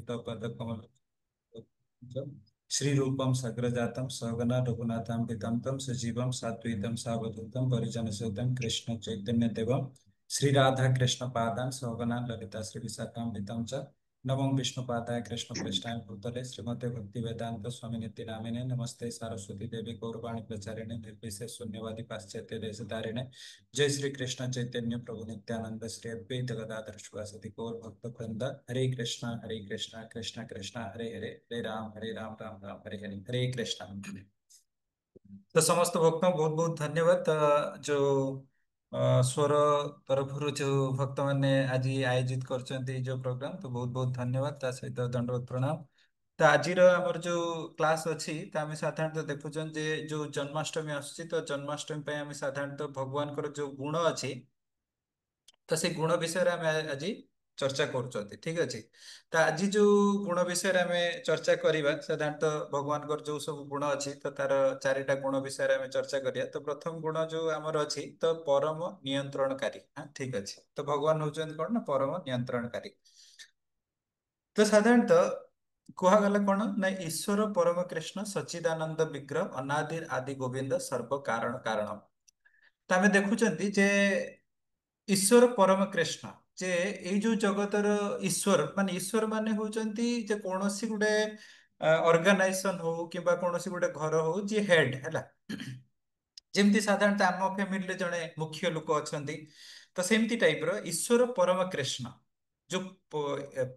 पदकमल श्री रूपम सग्रजातम सहगना रघुनाथान्वितं तं सजीवं साद्वैतं सावधूतं परिजनसहितं कृष्ण चैतन्य देवं श्री राधा कृष्ण पादान सहगना ललिता श्री विशाखान्वितं च नमो विष्णुपादाय कृष्ण प्रेष्ठाय भूतले श्रीमते भक्ति वेदांत स्वामी नित्य नामिने नमस्ते सरस्वती देवी गौरवाणी प्रचारिणे निर्विशेष शून्यवादी पाश्चात्य देशधारिणे जय श्री कृष्ण चैतन्य प्रभु नित्यानंद श्री अद्वैत गदाधर शिवासदि गौर भक्त वृंद हरे कृष्णा कृष्ण कृष्ण हरे हरे हरे राम राम राम हरे हरे हरे कृष्णा। तो समस्त भक्तों बहुत बहुत धन्यवाद जो स्वर तरफ जो भक्त मैंने आज आयोजित कर जो प्रोग्राम तो बहुत बहुत धन्यवाद ता सहित दंडवत प्रणाम। तो आज आमर जो क्लास अच्छी तो आम साधारणतः देखुन जे जो जन्माष्टमी आसूची तो जन्माष्टमी आम साधारणतः भगवान जो गुण अच्छी तो से गुण विषय आम आज चर्चा कर ठीक अच्छे। तो आज जो गुण विषय आम चर्चा करवा साधारणतः भगवान जो सब गुण अच्छी तो तार चारिटा गुण विषय आम चर्चा करिया। तो प्रथम गुण जो आमर अच्छी तो परम नियंत्रणकारी। हाँ ठीक अच्छे। तो भगवान हूँ कौन ना परम नियंत्रणकारी। तो साधारणतः कुहागला कौन ना ईश्वर परम कृष्ण सच्चिदानंद विग्रह अनादि आदि गोविंद सर्व कारण कारण। तो आम देखुं जे ईश्वर परम कृष्ण जे एई जो जगतर ईश्वर माने होचंती जे कोनोसी गुडे ऑर्गेनाइजेशन हो किबा कोनोसी गुडे घर हो जे हेड हैला जेमती साधारणतः आम फैमिली रे जड़े मुख्य लोक अछंती तो सेमती टाइप रो ईश्वर परम कृष्ण जो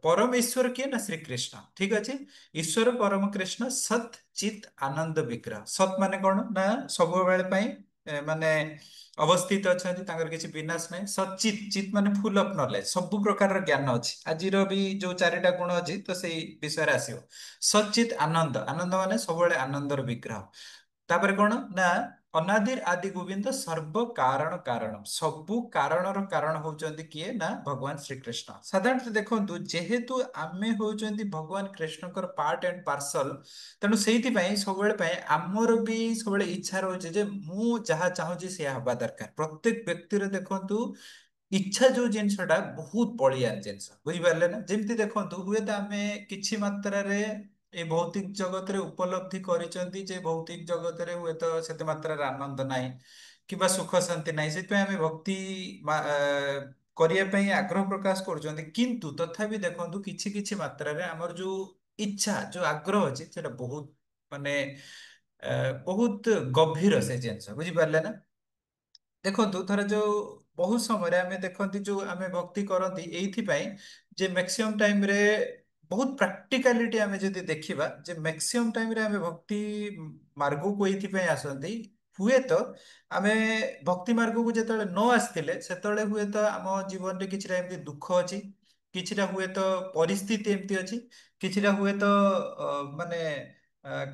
परम ईश्वर किए ना श्री कृष्ण ठीक अच्छे। ईश्वर परम कृष्ण सत चित आनंद विग्रह सत माने कौन ना सब बेले माने अवस्थित अच्छा किसी विनाश नहीं। सचित चित माने फुल अफ नॉलेज सब प्रकार ज्ञान अच्छी आज भी जो चारिटा गुण अच्छी तो से विषय आसो। सचित आनंद आनंद माने सब आनंदर विग्रह तापर कौन ना अनादिर आदि गोविंद सर्व कारण कारण सबु कारणर कारण होचंती किए ना भगवान श्री कृष्ण। साधारणतः देखंतु जेहेतु आमे होचंती भगवान कृष्णकर पार्ट एंड पार्सल तेणु से सब आमर भी सब इच्छा रही जे मु जहाँ चाहूँगी से हवा दरकार प्रत्येक व्यक्ति देखंतु इच्छा जो जिनसटा बहुत बलियान जिनस बुझिपारे ना जमी देखो हुए तो आम कि मात्रा ए भौतिक जगत रे उपलब्धि करिसेंती जे भौतिक जगत रे हुए तो सेते मात्रा रे आनंद नाही किबा सुख शांति नाही से आम भक्ति करिया पई आग्रह प्रकाश करुचंती किंतु तथापि देखंतु किछि किछि मात्रा रे हमर जो इच्छा जो आग्रह अछि सेटा बहुत माने बहुत गभीर से जिनस बुझिपारे ना। देखो थर जो बहुत समय आम देखती जो आम भक्ति करती ये जे मैक्सिमम टाइम रे बहुत प्रैक्टिकलिटी आम जब देखा जे मैक्सिमम टाइम रे आम भक्ति मार्ग को ये आसती हुए तो आम भक्ति मार्ग को जो न आसते से हुए तो आम जीवन में किसी एमती दुख अच्छी किछिटा हुए तो परिस्थिति एमती अच्छी किछिटा हुए तो माने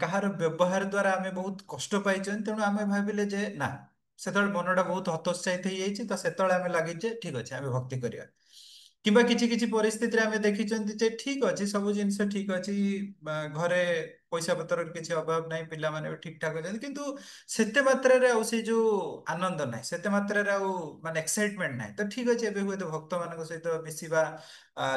कहार व्यवहार द्वारा आम बहुत कष्ट पाई तेणु आम भाविले जे ना से मनटा बहुत हतोत्साहित हो जाइए तो से लगे ठीक अच्छे आम भक्ति करवा किंबा किसी किसी परिस्थिति आम देखी ठीक अच्छे सब जिनस ठीक अच्छे घरे पैसा पतर किसी अभाव ना पिला माने भी ठीक ठाक अच्छे किंतु सेते मात्रा रे से जो आनंद ना सेते मात्रा रे माने एक्साइटमेंट ना तो ठीक अच्छे हुए तो भक्त मान सहित मिसवा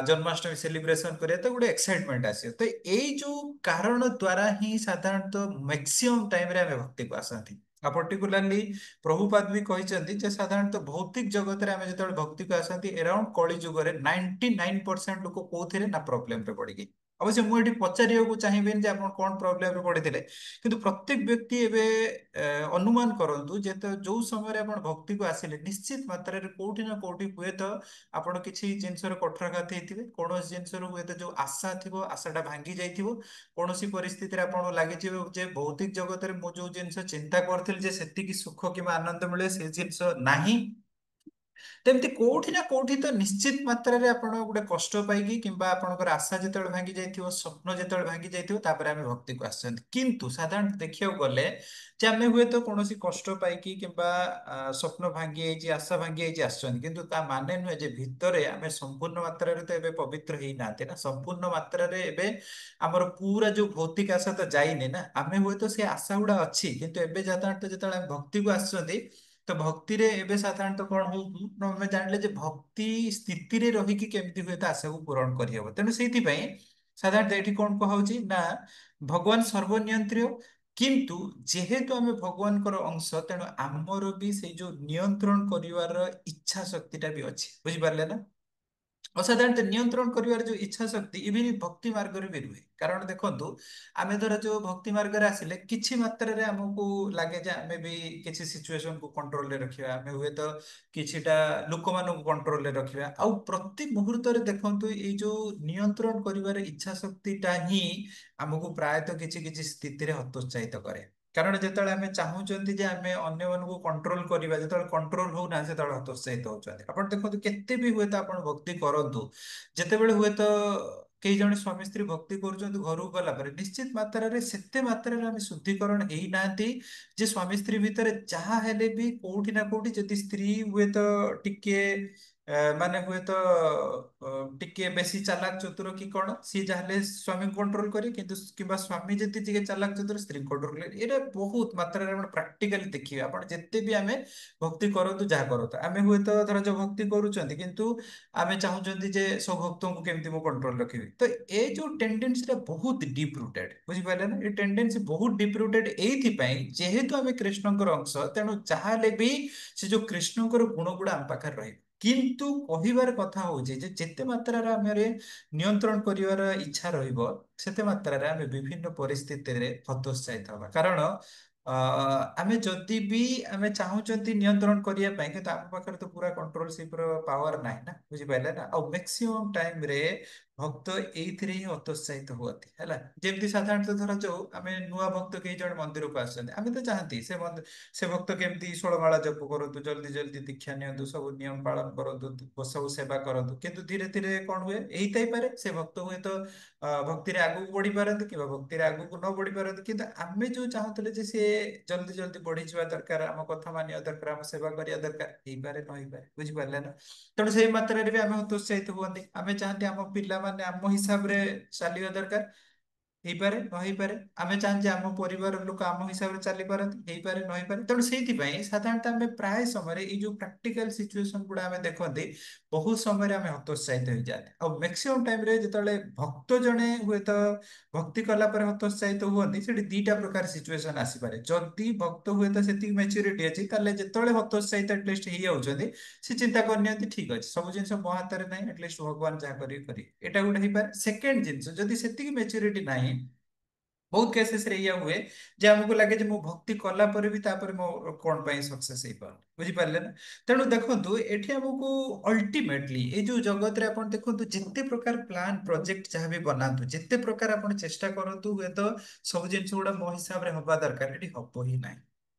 जन्माष्टमी सेलिब्रेशन करिया तो गोटे एक्साइटमेंट आसे तो यही जो कारण द्वारा ही साधारणतः मैक्सिमम टाइम रे आम भक्ति को आसती आ पर्टिकुलारली प्रभुपाद भी कहते जे साधारणतः भौतिक जगत में आम जो भक्ति को आसती अराउंड कली जुगे 99% लोक कौन ना प्रोब्लेम रे पड़ी अवश्य मुझे पचार चाहिए जे आप कौन प्रोब्लेम रे पड़े किंतु प्रत्येक व्यक्ति एवं अनुमान करूँ जे तो जो समय आप भक्ति को आसिले निश्चित मात्रा कौटि ना कौटि हुए तो आपड़ किसी जिनसर कठोराघात होते कौन जिनस हुए तो जो आशा थी आशाटा भांगी जाइए कौन परिस्थिति आप लगे जे भौतिक जगत में मुझे जो जिन चिंता करी से सुख कि आनंद मिले से जिनस नहीं तेमती कोठी ना कोठी तो निश्चित मात्रा रे आपण गोटे कष्ट पाइकी किंबा आपणकर आशा जिते भांगी जाइथिव स्वप्न जिते भांगी जाइथिव तापर आमे भक्ति को आसछन किंतु साधारण देखियो गले जे आमे हुए तो कोनोसी कष्ट पाइकी किंबा स्वप्न भांगी जाइछि आशा भांगी जाइछि आसछन किंतु ता माने नुहे जे भितरे आमे संपूर्ण मात्रा रे तो एबे पवित्र ही नाते ना संपूर्ण मात्रा रे एबे हमर पूरा जो भौतिक आशा तो जाइने ना आमे हुए तो से आशा गुडा अछि किंतु एबे साधारण जेतले भक्ति को आसछन्ती तो भक्ति रे एबे साधारणतः कौन हो जानले जे भक्ति स्थिति रे रही कि केमती हुए तो आशा को पूरण करहब तेणु से ସାଧାରଣତଃ ଏଠି କଣ କୁହାହଉଛି ନା ଭଗବାନ ସର୍ବନିୟନ୍ତ୍ରିୟ, କିନ୍ତୁ ଯେହେତୁ ଆମେ ଭଗବାନଙ୍କର ଅଂଶ ତେଣୁ ଆମର ବି ସେଇ ଯୋଉ ନିୟନ୍ତ୍ରଣ କରିବାର ଇଚ୍ଛା ଶକ୍ତିଟା ବି ଅଛି, ବୁଝିପାରିଲେ ନା। ଅସାଧାରଣତଃ ନିୟନ୍ତ୍ରଣ କରିବାର ଯୋଉ ଇଚ୍ଛା ଶକ୍ତି ଇଭିନ୍ ଭକ୍ତି ମାର୍ଗରେ ବି ରୁହେ। କାରଣ ଦେଖନ୍ତୁ ଆମେ ଧର ଯୋଉ ଭକ୍ତି ମାର୍ଗରେ ଆସିଲେ କିଛି ମାତ୍ରାରେ ଆମକୁ ଲାଗେ ଯେ ଆମେ ବି କିଛି ସିଚୁଏସନକୁ କଣ୍ଟ୍ରୋଲରେ ରଖିବା, ଆମେ ହୁଏତ କିଛିଟା ଲୋକମାନଙ୍କୁ କଣ୍ଟ୍ରୋଲରେ ରଖିବା। ଆଉ ପ୍ରତି ମୁହୂର୍ତ୍ତରେ ଦେଖନ୍ତୁ ଏଇ ଯୋଉ ନିୟନ୍ତ୍ରଣ କରିବାର ଇଚ୍ଛା ଶକ୍ତିଟା ହିଁ ଆମକୁ ପ୍ରାୟତଃ କିଛି କିଛି ସ୍ଥିତିରେ ହତୋତ୍ସାହିତ କରେ। କାରଣ ଯେତେବେଳେ ଆମେ ଚାହୁଁଛନ୍ତି ଯେ ଆମେ ଅନ୍ୟମାନଙ୍କୁ କଣ୍ଟ୍ରୋଲ କରିବା, ଯେତେବେଳେ କଣ୍ଟ୍ରୋଲ ହଉନା ସେତେବେଳେ ହତୋତ୍ସାହିତ ହଉଛନ୍ତି। ଆପଣ ଦେଖନ୍ତୁ କେତେ ବି ହୁଏତ ଆପଣ ଭକ୍ତି କରନ୍ତୁ, ଯେତେବେଳେ ହୁଏତ କେହି ଜଣେ ସ୍ୱାମୀ ସ୍ତ୍ରୀ ଭକ୍ତି କରୁଛନ୍ତି ଘରକୁ ଗଲା ପରେ ନିଶ୍ଚିତ ମାତ୍ରାରେ ସେତେ ମାତ୍ରାରେ ଆମେ ଶୁଦ୍ଧିକରଣ ହେଇନାହାନ୍ତି ଯେ ସ୍ୱାମୀ ସ୍ତ୍ରୀ ଭିତରେ ଯାହା ହେଲେ ବି କୋଉଠି ନା କୋଉଠି ଯଦି ସ୍ତ୍ରୀ ହୁଏତ ଟିକେ ମାନେ ହୁଏତ ଟିକେ ବେଶୀ ଚାଲାକ ଚତୁର କି କଣ, ସିଏ ଯାହେଲେ ସ୍ୱାମୀକୁ କଣ୍ଟ୍ରୋଲ କରିବେ, କିନ୍ତୁ କିମ୍ବା ସ୍ୱାମୀ ଯଦି ଟିକେ ଚାଲାକ ଚତୁର ସ୍ତ୍ରୀ କଣ୍ଟ୍ରୋଲ କରିବେ। ଏଇଟା ବହୁତ ମାତ୍ରାରେ ଆପଣ ପ୍ରାକ୍ଟିକାଲି ଦେଖିବେ। ଆପଣ ଯେତେ ବି ଆମେ ଭକ୍ତି କରନ୍ତୁ ଯାହା କରନ୍ତୁ, ଆମେ ହୁଏତ ଧର ଯୋଉ ଭକ୍ତି କରୁଛନ୍ତି କିନ୍ତୁ ଆମେ ଚାହୁଁଛନ୍ତି ଯେ ସବୁ ଭକ୍ତଙ୍କୁ କେମିତି ମୁଁ କଣ୍ଟ୍ରୋଲ ରଖିବି। ତ ଏ ଯୋଉ ଟେଣ୍ଡେନ୍ସିଟା ବହୁତ ଡିପ୍ ରୁଟେଡ୍, ବୁଝିପାରିଲେ ନା। ଏ ଟେଣ୍ଡେନ୍ସି ବହୁତ ଡିପ୍ ରୁଟେଡ୍ ଏଇଥିପାଇଁ ଯେହେତୁ ଆମେ କୃଷ୍ଣଙ୍କର ଅଂଶ, ତେଣୁ ଯାହାହେଲେ ବି ସେ ଯୋଉ କୃଷ୍ଣଙ୍କର ଗୁଣ ଗୁଡ଼ା ଆମ ପାଖରେ ରହିବ। କିନ୍ତୁ କହିବାର କଥା ହଉଛି ଯେ ଯେତେ ମାତ୍ରାରେ ଆମେ ନିୟନ୍ତ୍ରଣ କରିବାର ଇଚ୍ଛା ରହିବ ସେତେ ମାତ୍ରାରେ ଆମେ ବିଭିନ୍ନ ପରିସ୍ଥିତିରେ ହତୋତ୍ସାହିତ ହବା। କାରଣ ଅ, ଆମେ ଯଦି ବି ଆମେ ଚାହୁଁଛନ୍ତି ନିୟନ୍ତ୍ରଣ କରିବା ପାଇଁ, କିନ୍ତୁ ଆମ ପାଖରେ ତ ପୁରା କଣ୍ଟ୍ରୋଲସିପ ର ପାୱାର ନାହିଁ ନା, ବୁଝିପାରିଲେ ନା। ଆଉ ମ୍ୟାକ୍ସିମମ୍ ଟାଇମରେ ଭକ୍ତ ଏଇଥିରେ ହିଁ ହତୋତ୍ସାହିତ ହୁଅନ୍ତି ହେଲା। ଯେମିତି ସାଧାରଣତଃ ଧର ଯୋଉ ଆମେ ନୂଆ ଭକ୍ତ କେହି ଜଣେ ମନ୍ଦିରକୁ ଆସୁଛନ୍ତି, ଆମେ ତ ଚାହାନ୍ତି ସେ ଭକ୍ତ କେମିତି 16 ମାଳା ଜପ କରନ୍ତୁ, ଜଲ୍ଦି ଜଲ୍ଦି ଦୀକ୍ଷା ନିଅନ୍ତୁ, ସବୁ ନିୟମ ପାଳନ କରନ୍ତୁ, ସବୁ ସେବା କରନ୍ତୁ। କିନ୍ତୁ ଧୀରେ ଧୀରେ କଣ ହୁଏ, ହେଇଥାଇପାରେ ସେ ଭକ୍ତ ହୁଏତ ଭକ୍ତିରେ ଆଗକୁ ବଢି ପାରନ୍ତି କିମ୍ବା ଭକ୍ତିରେ ଆଗକୁ ନ ବଢି ପାରନ୍ତି, କିନ୍ତୁ ଆମେ ଯୋଉ ଚାହୁଁଥିଲେ ଯେ ସିଏ ଜଲ୍ଦି ଜଲ୍ଦି ବଢିଯିବା ଦରକାର, ଆମ କଥା ମାନିବା ଦରକାର, ଆମ ସେବା କରିବା ଦରକାର, ହେଇପାରେ ନ ହେଇପାରେ, ବୁଝିପାରିଲେ ନା। ତେଣୁ ସେଇ ମାତ୍ରାରେ ବି ଆମେ ହତୋତ୍ସାହିତ ହୁଅନ୍ତି। ଆମେ ଚାହାନ୍ତି ଆମ ପିଲାମାନେ ଆମ ହିସାବରେ ଚାଲିବା ଦରକାର, ହେଇପାରେ ନ ହେଇପାରେ। ଆମେ ଚାହାନ୍ତି ଆମ ପରିବାର ଲୋକ ଆମ ହିସାବରେ ଚାଲିପାରନ୍ତି, ହେଇପାରେ ନ ହେଇପାରେ। ତେଣୁ ସେଇଥିପାଇଁ ସାଧାରଣତଃ ଆମେ ପ୍ରାୟ ସମୟରେ ଏଇ ଯୋଉ ପ୍ରାକ୍ଟିକାଲ ସିଚୁଏସନ ଗୁଡା ଆମେ ଦେଖନ୍ତି ବହୁତ ସମୟରେ ଆମେ ହତୋତ୍ସାହିତ ହେଇଯାନ୍ତି। ଆଉ ମ୍ୟାକ୍ସିମମ୍ ଟାଇମରେ ଯେତେବେଳେ ଭକ୍ତ ଜଣେ ହୁଏତ ଭକ୍ତି କଲା ପରେ ହତୋତ୍ସାହିତ ହୁଅନ୍ତି, ସେଠି ଦିଟା ପ୍ରକାର ସିଚୁଏସନ ଆସିପାରେ। ଯଦି ଭକ୍ତ ହୁଏତ ସେତିକି ମ୍ୟାଚୁରିଟି ଅଛି, ତାହେଲେ ଯେତେବେଳେ ହତୋତ୍ସାହିତ ଆଟଲିଷ୍ଟ ହେଇଯାଉଛନ୍ତି ସେ ଚିନ୍ତା କରିନିଅନ୍ତି ଠିକ ଅଛି ସବୁ ଜିନିଷ ମୋ ହାତରେ ନାହିଁ, ଆଟଲିଷ୍ଟ ଭଗବାନ ଯାହା କରିବେ କରିବେ, ଏଇଟା ଗୋଟେ ହେଇପାରେ। ସେକେଣ୍ଡ ଜିନିଷ, ଯଦି ସେତିକି ମ୍ୟାଚୁରିଟି ନାହିଁ, ବହୁତ କେସେସରେ ଏଇଆ ହୁଏ ଯେ ଆମକୁ ଲାଗେ ଯେ ମୁଁ ଭକ୍ତି କଲା ପରେ ବି ତାପରେ ମୋ କଣ ପାଇଁ ସକ୍ସେସ ହେଇପାରୁନି, ବୁଝିପାରିଲେ ନା। ତେଣୁ ଦେଖନ୍ତୁ ଏଠି ଆମକୁ ଅଲ୍ଟିମେଟଲି ଏଇ ଯୋଉ ଜଗତରେ ଆପଣ ଦେଖନ୍ତୁ ଯେତେ ପ୍ରକାର ପ୍ଲାନ ପ୍ରୋଜେକ୍ଟ ଯାହା ବି ବନାନ୍ତୁ, ଯେତେ ପ୍ରକାର ଆପଣ ଚେଷ୍ଟା କରନ୍ତୁ, ହୁଏତ ସବୁ ଜିନିଷ ଗୁଡା ମୋ ହିସାବରେ ହବା ଦରକାର, ଏଠି ହବ ହିଁ ନାହିଁ,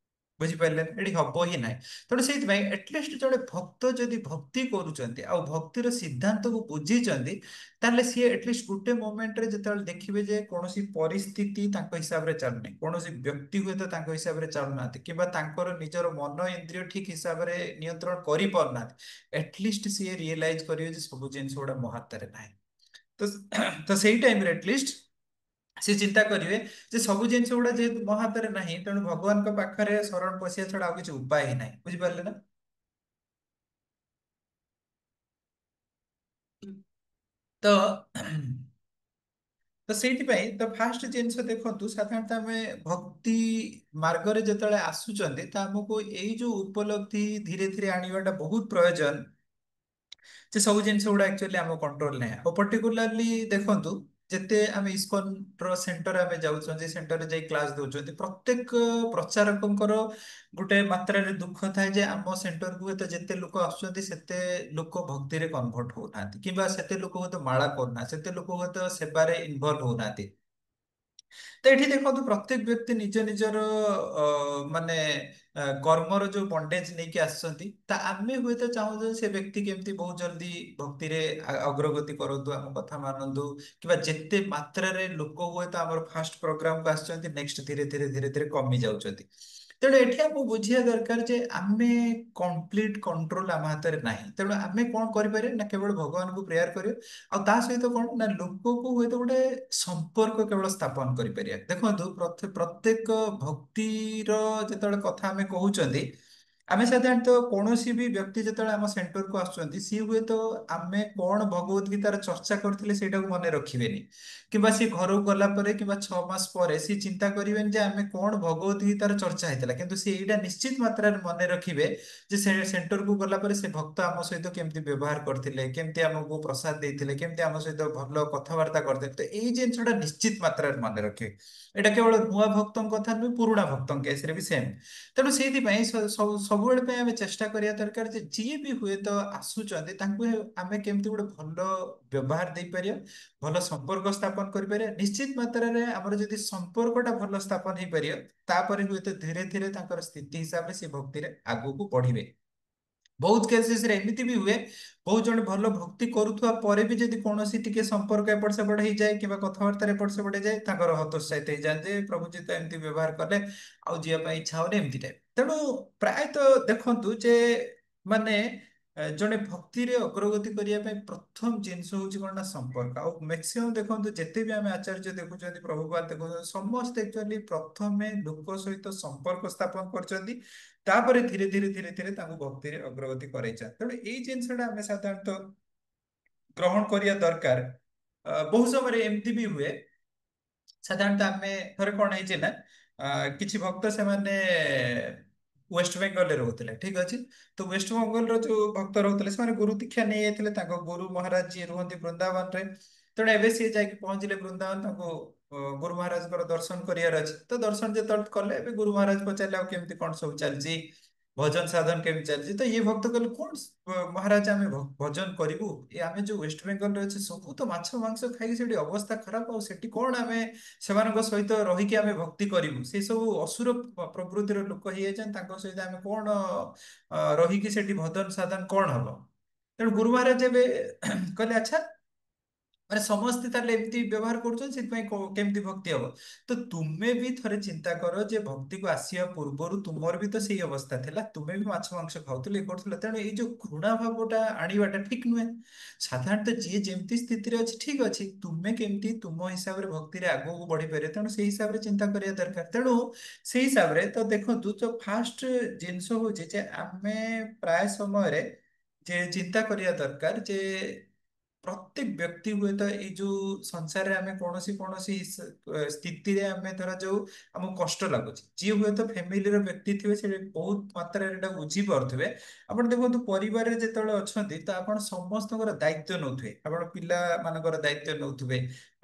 ବୁଝିପାରିଲେ, ଏଠି ହବ ହିଁ ନାହିଁ। ତେଣୁ ସେଇଥିପାଇଁ ଆଟଲିଷ୍ଟ ଜଣେ ଭକ୍ତ ଯଦି ଭକ୍ତି କରୁଛନ୍ତି ଆଉ ଭକ୍ତିର ସିଦ୍ଧାନ୍ତକୁ ବୁଝିଛନ୍ତି, ତାହେଲେ ସିଏ ଆଟଲିଷ୍ଟ ଗୋଟେ ମୋମେଣ୍ଟରେ ଯେତେବେଳେ ଦେଖିବେ ଯେ କୌଣସି ପରିସ୍ଥିତି ତାଙ୍କ ହିସାବରେ ଚାଲୁନି, କୌଣସି ବ୍ୟକ୍ତି ହୁଏତ ତାଙ୍କ ହିସାବରେ ଚାଲୁନାହାନ୍ତି କିମ୍ବା ତାଙ୍କର ନିଜର ମନ ଇନ୍ଦ୍ରିୟ ଠିକ ହିସାବରେ ନିୟନ୍ତ୍ରଣ କରିପାରୁନାହାନ୍ତି, ଆଟଲିଷ୍ଟ ସିଏ ରିଏଲାଇଜ କରିବେ ଯେ ସବୁ ଜିନିଷ ଗୁଡା ମୋ ହାତରେ ନାହିଁ। ତ ତ ସେଇ ଟାଇମରେ ଆଟଲିଷ୍ଟ ସେ ଚିନ୍ତା କରିବେ ଯେ ସବୁ ଜିନିଷ ଗୁଡା ଯେହେତୁ ମୋ ହାତରେ ନାହିଁ, ତେଣୁ ଭଗବାନଙ୍କ ପାଖରେ ଶରଣ ପଶିବା ଛଡା ଆଉ କିଛି ଉପାୟ ହିଁ ନାହିଁ, ବୁଝିପାରିଲେ ନା। ତ ତ ସେଇଥିପାଇଁ ତ ଫାଷ୍ଟ ଜିନିଷ ଦେଖନ୍ତୁ, ସାଧାରଣତଃ ଆମେ ଭକ୍ତି ମାର୍ଗରେ ଯେତେବେଳେ ଆସୁଛନ୍ତି ତ ଆମକୁ ଏଇ ଯୋଉ ଉପଲବ୍ଧି ଧୀରେ ଧୀରେ ଆଣିବାଟା ବହୁତ ପ୍ରয়োଜନ ଯେ ସବୁ ଜିନିଷ ଗୁଡା ଆକ୍ଚୁଆଲି ଆମ କଣ୍ଟ୍ରୋଲ ନାହିଁ। ଆଉ ପର୍ଟିକୁଲାରଲି ଦେଖନ୍ତୁ ଯେତେ ଆମେ ଇସ୍କନ ର ସେଣ୍ଟର ଆମେ ଯାଉଛନ୍ତି, ସେଣ୍ଟରରେ ଯାଇ କ୍ଲାସ ଦଉଛନ୍ତି, ପ୍ରତ୍ୟେକ ପ୍ରଚାରକଙ୍କର ଗୋଟେ ମାତ୍ରାରେ ଦୁଃଖ ଥାଏ ଯେ ଆମ ସେଣ୍ଟରକୁ ହୁଏତ ଯେତେ ଲୋକ ଆସୁଛନ୍ତି ସେତେ ଲୋକ ଭକ୍ତିରେ କନଭର୍ଟ ହଉନାହାନ୍ତି କିମ୍ବା ସେତେ ଲୋକ ହୁଏତ ମାଳା କରୁନାହାନ୍ତି, ସେତେ ଲୋକ ହୁଏତ ସେବାରେ ଇନଭଲ୍ଭ ହଉନାହାନ୍ତି। ତ ଏଠି ଦେଖନ୍ତୁ ପ୍ରତ୍ୟେକ ବ୍ୟକ୍ତି ନିଜ ନିଜର ମାନେ କର୍ମର ଯୋଉ ବଣ୍ଡେଜ ନେଇକି ଆସିଛନ୍ତି, ତା ଆମେ ହୁଏତ ଚାହୁଁଛୁ ସେ ବ୍ୟକ୍ତି କେମିତି ବହୁତ ଜଲ୍ଦି ଭକ୍ତିରେ ଅଗ୍ରଗତି କରନ୍ତୁ, ଆମ କଥା ମାନନ୍ତୁ କିମ୍ବା ଯେତେ ମାତ୍ରାରେ ଲୋକ ହୁଏତ ଆମର ଫାଷ୍ଟ ପ୍ରୋଗ୍ରାମକୁ ଆସିଛନ୍ତି ନେକ୍ସଟ ଧୀରେ ଧୀରେ ଧୀରେ ଧୀରେ କମି ଯାଉଛନ୍ତି। ତେଣୁ ଏଠି ଆମକୁ ବୁଝିବା ଦରକାର ଯେ ଆମେ କମ୍ପ୍ଲିଟ କଣ୍ଟ୍ରୋଲ ଆମ ହାତରେ ନାହିଁ। ତେଣୁ ଆମେ କଣ କରିପାରିବା ନା କେବଳ ଭଗବାନଙ୍କୁ ପ୍ରେୟାର କରିବା ଆଉ ତା ସହିତ କଣ ନା ଲୋକକୁ ହୁଏତ ଗୋଟେ ସମ୍ପର୍କ କେବଳ ସ୍ଥାପନ କରିପାରିବା। ଦେଖନ୍ତୁ ପ୍ରତ୍ୟେକ ଭକ୍ତିର ଯେତେବେଳେ କଥା ଆମେ କହୁଛନ୍ତି, ଆମେ ସାଧାରଣତଃ କୌଣସି ବି ବ୍ୟକ୍ତି ଯେତେବେଳେ ଆମ ସେଣ୍ଟରକୁ ଆସୁଛନ୍ତି ସିଏ ହୁଏତ ଆମେ କଣ ଭଗବତ ଗୀତାର ଚର୍ଚ୍ଚା କରିଥିଲେ ସେଇଟାକୁ ମନେ ରଖିବେନି, କିମ୍ବା ସିଏ ଘରକୁ ଗଲା ପରେ କିମ୍ବା 6 ମାସ ପରେ ସିଏ ଚିନ୍ତା କରିବେନି ଯେ ଆମେ କଣ ଭଗବତ ଗୀତାର ଚର୍ଚ୍ଚା ହେଇଥିଲା, କିନ୍ତୁ ସିଏ ଏଇଟା ନିଶ୍ଚିତ ମାତ୍ରାରେ ମନେ ରଖିବେ ଯେ ସେ ସେଣ୍ଟରକୁ ଗଲା ପରେ ସେ ଭକ୍ତ ଆମ ସହିତ କେମିତି ବ୍ୟବହାର କରିଥିଲେ, କେମିତି ଆମକୁ ପ୍ରସାଦ ଦେଇଥିଲେ, କେମିତି ଆମ ସହିତ ଭଲ କଥାବାର୍ତ୍ତା କରିଥିଲେ। ତ ଏଇ ଜିନିଷଟା ନିଶ୍ଚିତ ମାତ୍ରାରେ ମନେ ରଖିବେ। ଏଇଟା କେବଳ ନୂଆ ଭକ୍ତଙ୍କ କଥା ନୁହେଁ, ପୁରୁଣା ଭକ୍ତଙ୍କ କେସରେ ବି ସେମ୍। ତେଣୁ ସେଇଥିପାଇଁ ସବୁବେଳେ ପାଇଁ ଆମେ ଚେଷ୍ଟା କରିବା ଦରକାର ଯେ ଯିଏ ବି ହୁଏତ ଆସୁଛନ୍ତି ତାଙ୍କୁ ଆମେ କେମିତି ଗୋଟେ ଭଲ ବ୍ୟବହାର ଦେଇପାରିବା, ଭଲ ସମ୍ପର୍କ ସ୍ଥାପନ କରିପାରିବା। ନିଶ୍ଚିତ ମାତ୍ରାରେ ଆମର ଯଦି ସମ୍ପର୍କଟା ଭଲ ସ୍ଥାପନ ହେଇପାରିବ, ତାପରେ ହୁଏତ ଧୀରେ ଧୀରେ ତାଙ୍କର ସ୍ଥିତି ହିସାବରେ ସେ ଭକ୍ତିରେ ଆଗକୁ ବଢିବେ। ବହୁତ କେସେସରେ ଏମିତି ବି ହୁଏ, ବହୁତ ଜଣ ଭଲ ଭକ୍ତି କରୁଥିବା ପରେ ବି ଯଦି କୌଣସି ଟିକେ ସମ୍ପର୍କ ଏପଟ ସେପଟ ହେଇଯାଏ କିମ୍ବା କଥାବାର୍ତ୍ତାରେ ଏପଟ ସେପଟ ହେଇଯାଏ, ତାଙ୍କର ହତୋତ୍ସାହିତ ହେଇଯାଆନ୍ତି ଯେ ପ୍ରଭୁଜୀ ତ ଏମିତି ବ୍ୟବହାର କଲେ, ଆଉ ଯିବା ପାଇଁ ଇଚ୍ଛା ହଉନି, ଏମିତି ଟାଇପ। ତେଣୁ ପ୍ରାୟତଃ ଦେଖନ୍ତୁ ଯେ ମାନେ ଜଣେ ଭକ୍ତିରେ ଅଗ୍ରଗତି କରିବା ପାଇଁ ପ୍ରଥମ ଜିନିଷ ହଉଛି କଣ ନା ସମ୍ପର୍କ। ଆଉ ମ୍ୟାକ୍ସିମମ୍ ଦେଖନ୍ତୁ ଯେତେ ବି ଆମେ ଆଚାର୍ଯ୍ୟ ଦେଖୁଛନ୍ତି, ପ୍ରଭୁପାଦ ଦେଖୁଛନ୍ତି, ସମସ୍ତେ ଆକ୍ଚୁଆଲି ପ୍ରଥମେ ଲୋକ ସହିତ ସମ୍ପର୍କ ସ୍ଥାପନ କରିଛନ୍ତି, ତାପରେ ଧୀରେ ଧୀରେ ଧୀରେ ଧୀରେ ତାଙ୍କୁ ଭକ୍ତିରେ ଅଗ୍ରଗତି କରେଇଛନ୍ତି। ତେଣୁ ଏଇ ଜିନିଷଟା ଆମେ ସାଧାରଣତଃ ଗ୍ରହଣ କରିବା ଦରକାର। ବହୁ ସମୟରେ ଏମିତି ବି ହୁଏ, ସାଧାରଣତଃ ଆମେ ଥରେ କଣ ହେଇଛି ନା, କିଛି ଭକ୍ତ ସେମାନେ ୱେଷ୍ଟବେଙ୍ଗଲରେ ରହୁଥିଲେ, ଠିକ ଅଛି। ତ ୱେଷ୍ଟବେଙ୍ଗଲର ଯୋଉ ଭକ୍ତ ରହୁଥିଲେ ସେମାନେ ଗୁରୁ ଦୀକ୍ଷା ନେଇ ଯାଇଥିଲେ, ତାଙ୍କ ଗୁରୁ ମହାରାଜ ଯିଏ ରୁହନ୍ତି ବୃନ୍ଦାବନରେ। ତେଣୁ ଏବେ ସିଏ ଯାଇକି ପହଞ୍ଚିଲେ ବୃନ୍ଦାବନ, ତାଙ୍କୁ ଗୁରୁ ମହାରାଜଙ୍କର ଦର୍ଶନ କରିବାର ଅଛି। ତ ଦର୍ଶନ ଯେତେବେଳେ କଲେ, ଏବେ ଗୁରୁ ମହାରାଜ ପଚାରିଲେ ଆଉ କେମିତି କଣ ସବୁ ଚାଲିଛି, ଭଜନ ସାଧନ କେମିତି ଚାଲିଛି। ତ ଇଏ ଭକ୍ତ କହିଲେ କଣ ମହାରାଜ ଆମେ ଭଜନ କରିବୁ, ଏ ଆମେ ଯୋଉ ୱେଷ୍ଟ ବେଙ୍ଗଲରେ ଅଛି ସବୁ ତ ମାଛ ମାଂସ ଖାଇକି ସେଠି ଅବସ୍ଥା ଖରାପ, ଆଉ ସେଠି କଣ ଆମେ ସେମାନଙ୍କ ସହିତ ରହିକି ଆମେ ଭକ୍ତି କରିବୁ, ସେ ସବୁ ଅସୁର ପ୍ରକୃତିର ଲୋକ ହେଇଯାଇଛନ୍ତି, ତାଙ୍କ ସହିତ ଆମେ କଣ ରହିକି ସେଠି ଭଜନ ସାଧନ କଣ ହବ। ତେଣୁ ଗୁରୁ ମହାରାଜ ଏବେ କହିଲେ ଆଚ୍ଛା, ମାନେ ସମସ୍ତେ ତାହେଲେ ଏମିତି ବ୍ୟବହାର କରୁଛନ୍ତି, ସେଥିପାଇଁ କେମିତି ଭକ୍ତି ହବ। ତ ତୁମେ ବି ଥରେ ଚିନ୍ତା କର ଯେ ଭକ୍ତିକୁ ଆସିବା ପୂର୍ବରୁ ତୁମର ବି ତ ସେଇ ଅବସ୍ଥା ଥିଲା, ତୁମେ ବି ମାଛ ମାଂସ ଖାଉଥିଲେ, ଇଏ କରୁଥିଲେ। ତେଣୁ ଏଇ ଯୋଉ ଘୃଣା ଭାବଟା ଆଣିବାଟା ଠିକ ନୁହେଁ। ସାଧାରଣତଃ ଯିଏ ଯେମିତି ସ୍ଥିତିରେ ଅଛି ଠିକ ଅଛି, ତୁମେ କେମିତି ତୁମ ହିସାବରେ ଭକ୍ତିରେ ଆଗକୁ ବଢିପାରିବ, ତେଣୁ ସେଇ ହିସାବରେ ଚିନ୍ତା କରିବା ଦରକାର। ତେଣୁ ସେଇ ହିସାବରେ ତ ଦେଖନ୍ତୁ, ଯୋଉ ଫାଷ୍ଟ ଜିନିଷ ହଉଛି ଯେ ଆମେ ପ୍ରାୟ ସମୟରେ ଯେ ଚିନ୍ତା କରିବା ଦରକାର ଯେ ପ୍ରତ୍ୟେକ ବ୍ୟକ୍ତି ହୁଏତ ଏଇ ଯୋଉ ସଂସାରରେ ଆମେ କୌଣସି କୌଣସି ସ୍ଥିତିରେ ଆମେ ଧରାଯାଉ ଆମକୁ କଷ୍ଟ ଲାଗୁଛି, ଯିଏ ହୁଏତ ଫ୍ୟାମିଲିର ବ୍ୟକ୍ତି ଥିବେ ସେ ବହୁତ ମାତ୍ରାରେ ଏଟା ବୁଝିପାରୁଥିବେ। ଆପଣ ଦେଖନ୍ତୁ ପରିବାରରେ ଯେତେବେଳେ ଅଛନ୍ତି ତ ଆପଣ ସମସ୍ତଙ୍କର ଦାୟିତ୍ବ ନଉଥିବେ, ଆପଣ ପିଲାମାନଙ୍କର ଦାୟିତ୍ବ ନଉଥିବେ,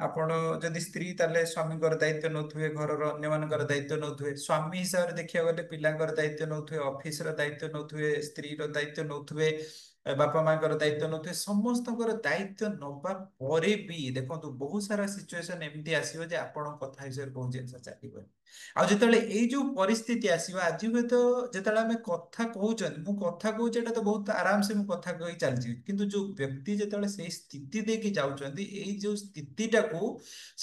ଆପଣ ଯଦି ସ୍ତ୍ରୀ ତାହେଲେ ସ୍ୱାମୀଙ୍କର ଦାୟିତ୍ବ ନଉଥିବେ, ଘରର ଅନ୍ୟମାନଙ୍କର ଦାୟିତ୍ବ ନଉଥିବେ, ସ୍ୱାମୀ ହିସାବରେ ଦେଖିବାକୁ ଗଲେ ପିଲାଙ୍କର ଦାୟିତ୍ବ ନଉଥିବେ, ଅଫିସର ଦାୟିତ୍ବ ନଉଥିବେ, ସ୍ତ୍ରୀର ଦାୟିତ୍ବ ନଉଥିବେ, ବାପା ମାଙ୍କର ଦାୟିତ୍ବ ନଉଥିବେ। ସମସ୍ତଙ୍କର ଦାୟିତ୍ବ ନବା ପରେ ବି ଦେଖନ୍ତୁ ବହୁତ ସାରା ସିଚୁଏସନ ଏମିତି ଆସିବ ଯେ ଆପଣଙ୍କ କଥା ହିସାବରେ ବହୁତ ଜିନିଷ ଚାଲିବନି। ଆଉ ଯେତେବେଳେ ଏଇ ଯୋଉ ପରିସ୍ଥିତି ଆସିବ, ଆଜି ହୁଏତ ଯେତେବେଳେ ଆମେ କଥା କହୁଛନ୍ତି, ମୁଁ କଥା କହୁଛି ଏଇଟା ତ ବହୁତ ଆରାମସେ ମୁଁ କଥା କହି ଚାଲିଛି, କିନ୍ତୁ ଯୋଉ ବ୍ୟକ୍ତି ଯେତେବେଳେ ସେଇ ସ୍ଥିତି ଦେଇକି ଯାଉଛନ୍ତି, ଏଇ ଯୋଉ ସ୍ଥିତିଟାକୁ